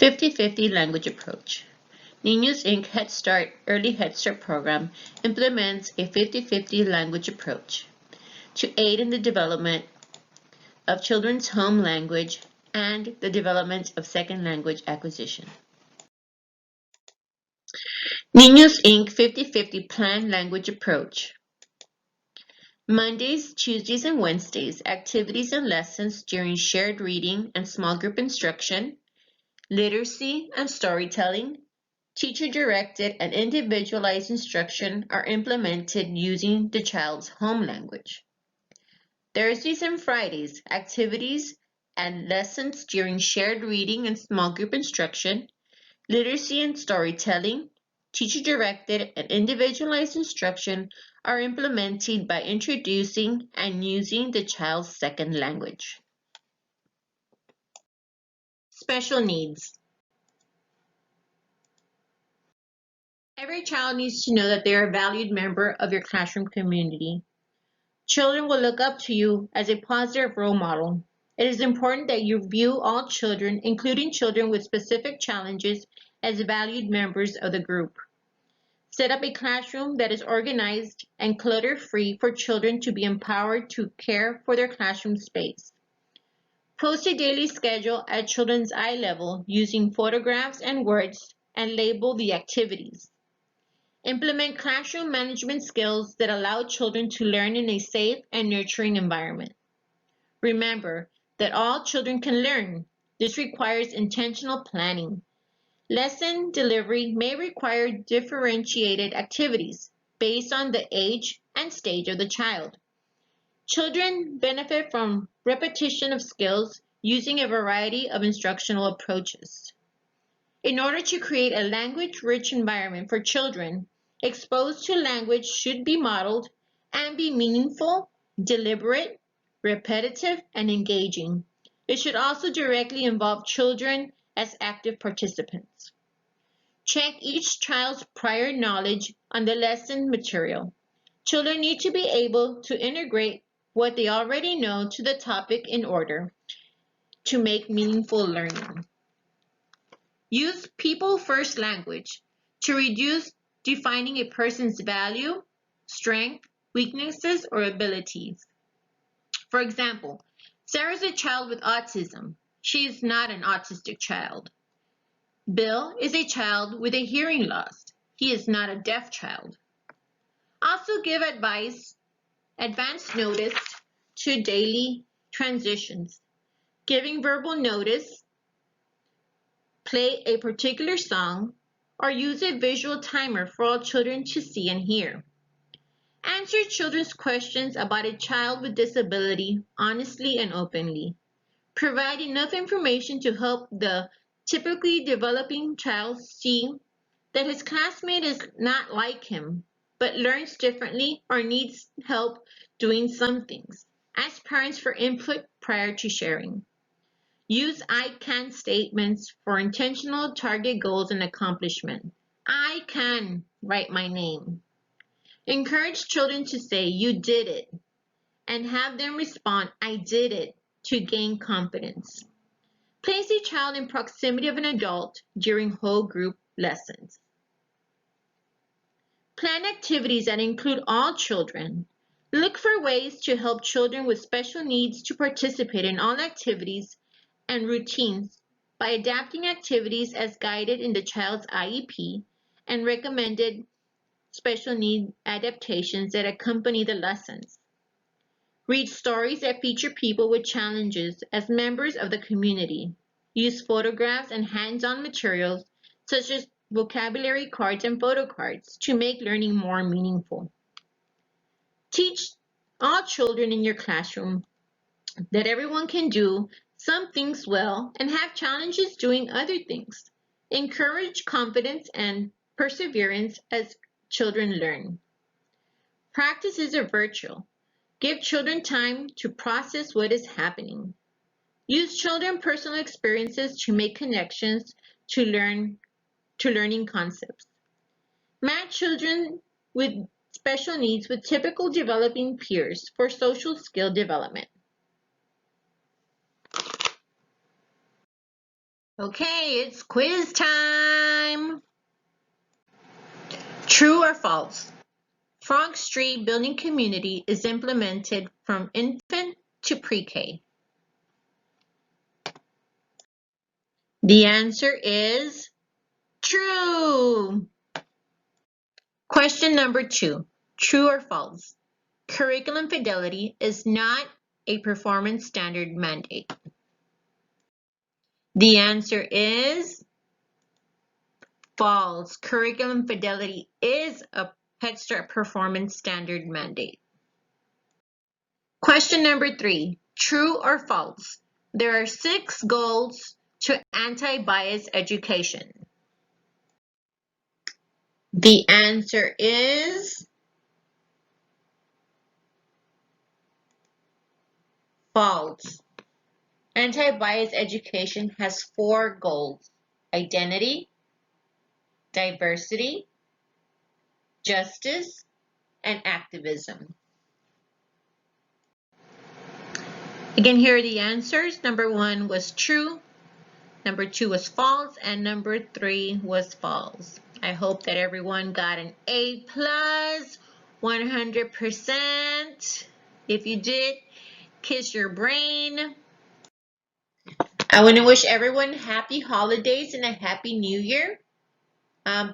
Fifty-fifty language approach. Niños Inc. Head Start Early Head Start program implements a 50-50 language approach to aid in the development of children's home language and the development of second language acquisition. Niños Inc. 50-50 Planned Language Approach. Mondays, Tuesdays, and Wednesdays, activities and lessons during shared reading and small group instruction, literacy and storytelling, teacher-directed and individualized instruction are implemented using the child's home language. Thursdays and Fridays, activities and lessons during shared reading and small group instruction, literacy and storytelling, teacher-directed and individualized instruction are implemented by introducing and using the child's second language. Special needs. Every child needs to know that they are a valued member of your classroom community. Children will look up to you as a positive role model. It is important that you view all children, including children with specific challenges, as valued members of the group. Set up a classroom that is organized and clutter-free for children to be empowered to care for their classroom space. Post a daily schedule at children's eye level using photographs and words and label the activities. Implement classroom management skills that allow children to learn in a safe and nurturing environment. Remember that all children can learn. This requires intentional planning. Lesson delivery may require differentiated activities based on the age and stage of the child. Children benefit from repetition of skills using a variety of instructional approaches. In order to create a language-rich environment for children, exposed to language should be modeled and be meaningful, deliberate, repetitive, and engaging. It should also directly involve children as active participants. Check each child's prior knowledge on the lesson material. Children need to be able to integrate what they already know to the topic in order to make meaningful learning. Use people-first language to reduce defining a person's value, strength, weaknesses, or abilities. For example, Sarah is a child with autism. She is not an autistic child. Bill is a child with a hearing loss. He is not a deaf child. Also give advance notice to daily transitions. Giving verbal notice, play a particular song, or use a visual timer for all children to see and hear. Answer children's questions about a child with disability honestly and openly. Provide enough information to help the typically developing child see that his classmate is not like him, but learns differently or needs help doing some things. Ask parents for input prior to sharing. Use I can statements for intentional target goals and accomplishment. I can write my name. Encourage children to say, "You did it," and have them respond, "I did it," to gain confidence. Place a child in proximity of an adult during whole group lessons. Plan activities that include all children. Look for ways to help children with special needs to participate in all activities and routines by adapting activities as guided in the child's IEP and recommended special need adaptations that accompany the lessons. Read stories that feature people with challenges as members of the community. Use photographs and hands-on materials such as vocabulary cards and photo cards to make learning more meaningful. Teach all children in your classroom that everyone can do some things well and have challenges doing other things. Encourage confidence and perseverance as children learn. Practice is a virtue. Give children time to process what is happening. Use children's personal experiences to make connections to learning concepts. Match children with special needs with typical developing peers for social skill development. Okay, it's quiz time. True or false? Frog Street Building Community is implemented from infant to pre-K. The answer is true. Question number 2. True or false? Curriculum Fidelity is not a performance standard mandate. The answer is false. Curriculum Fidelity is a Head Start performance standard mandate. Question number 3. True or false? There are 6 goals to anti-bias education. The answer is false. Anti-bias education has 4 goals: identity, diversity, justice, and activism. Again, here are the answers. Number 1 was true, number 2 was false, and number 3 was false. I hope that everyone got an A+, 100%. If you did, kiss your brain. I want to wish everyone happy holidays and a happy new year.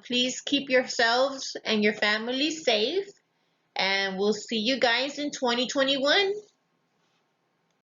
Please keep yourselves and your family safe, and we'll see you guys in 2021.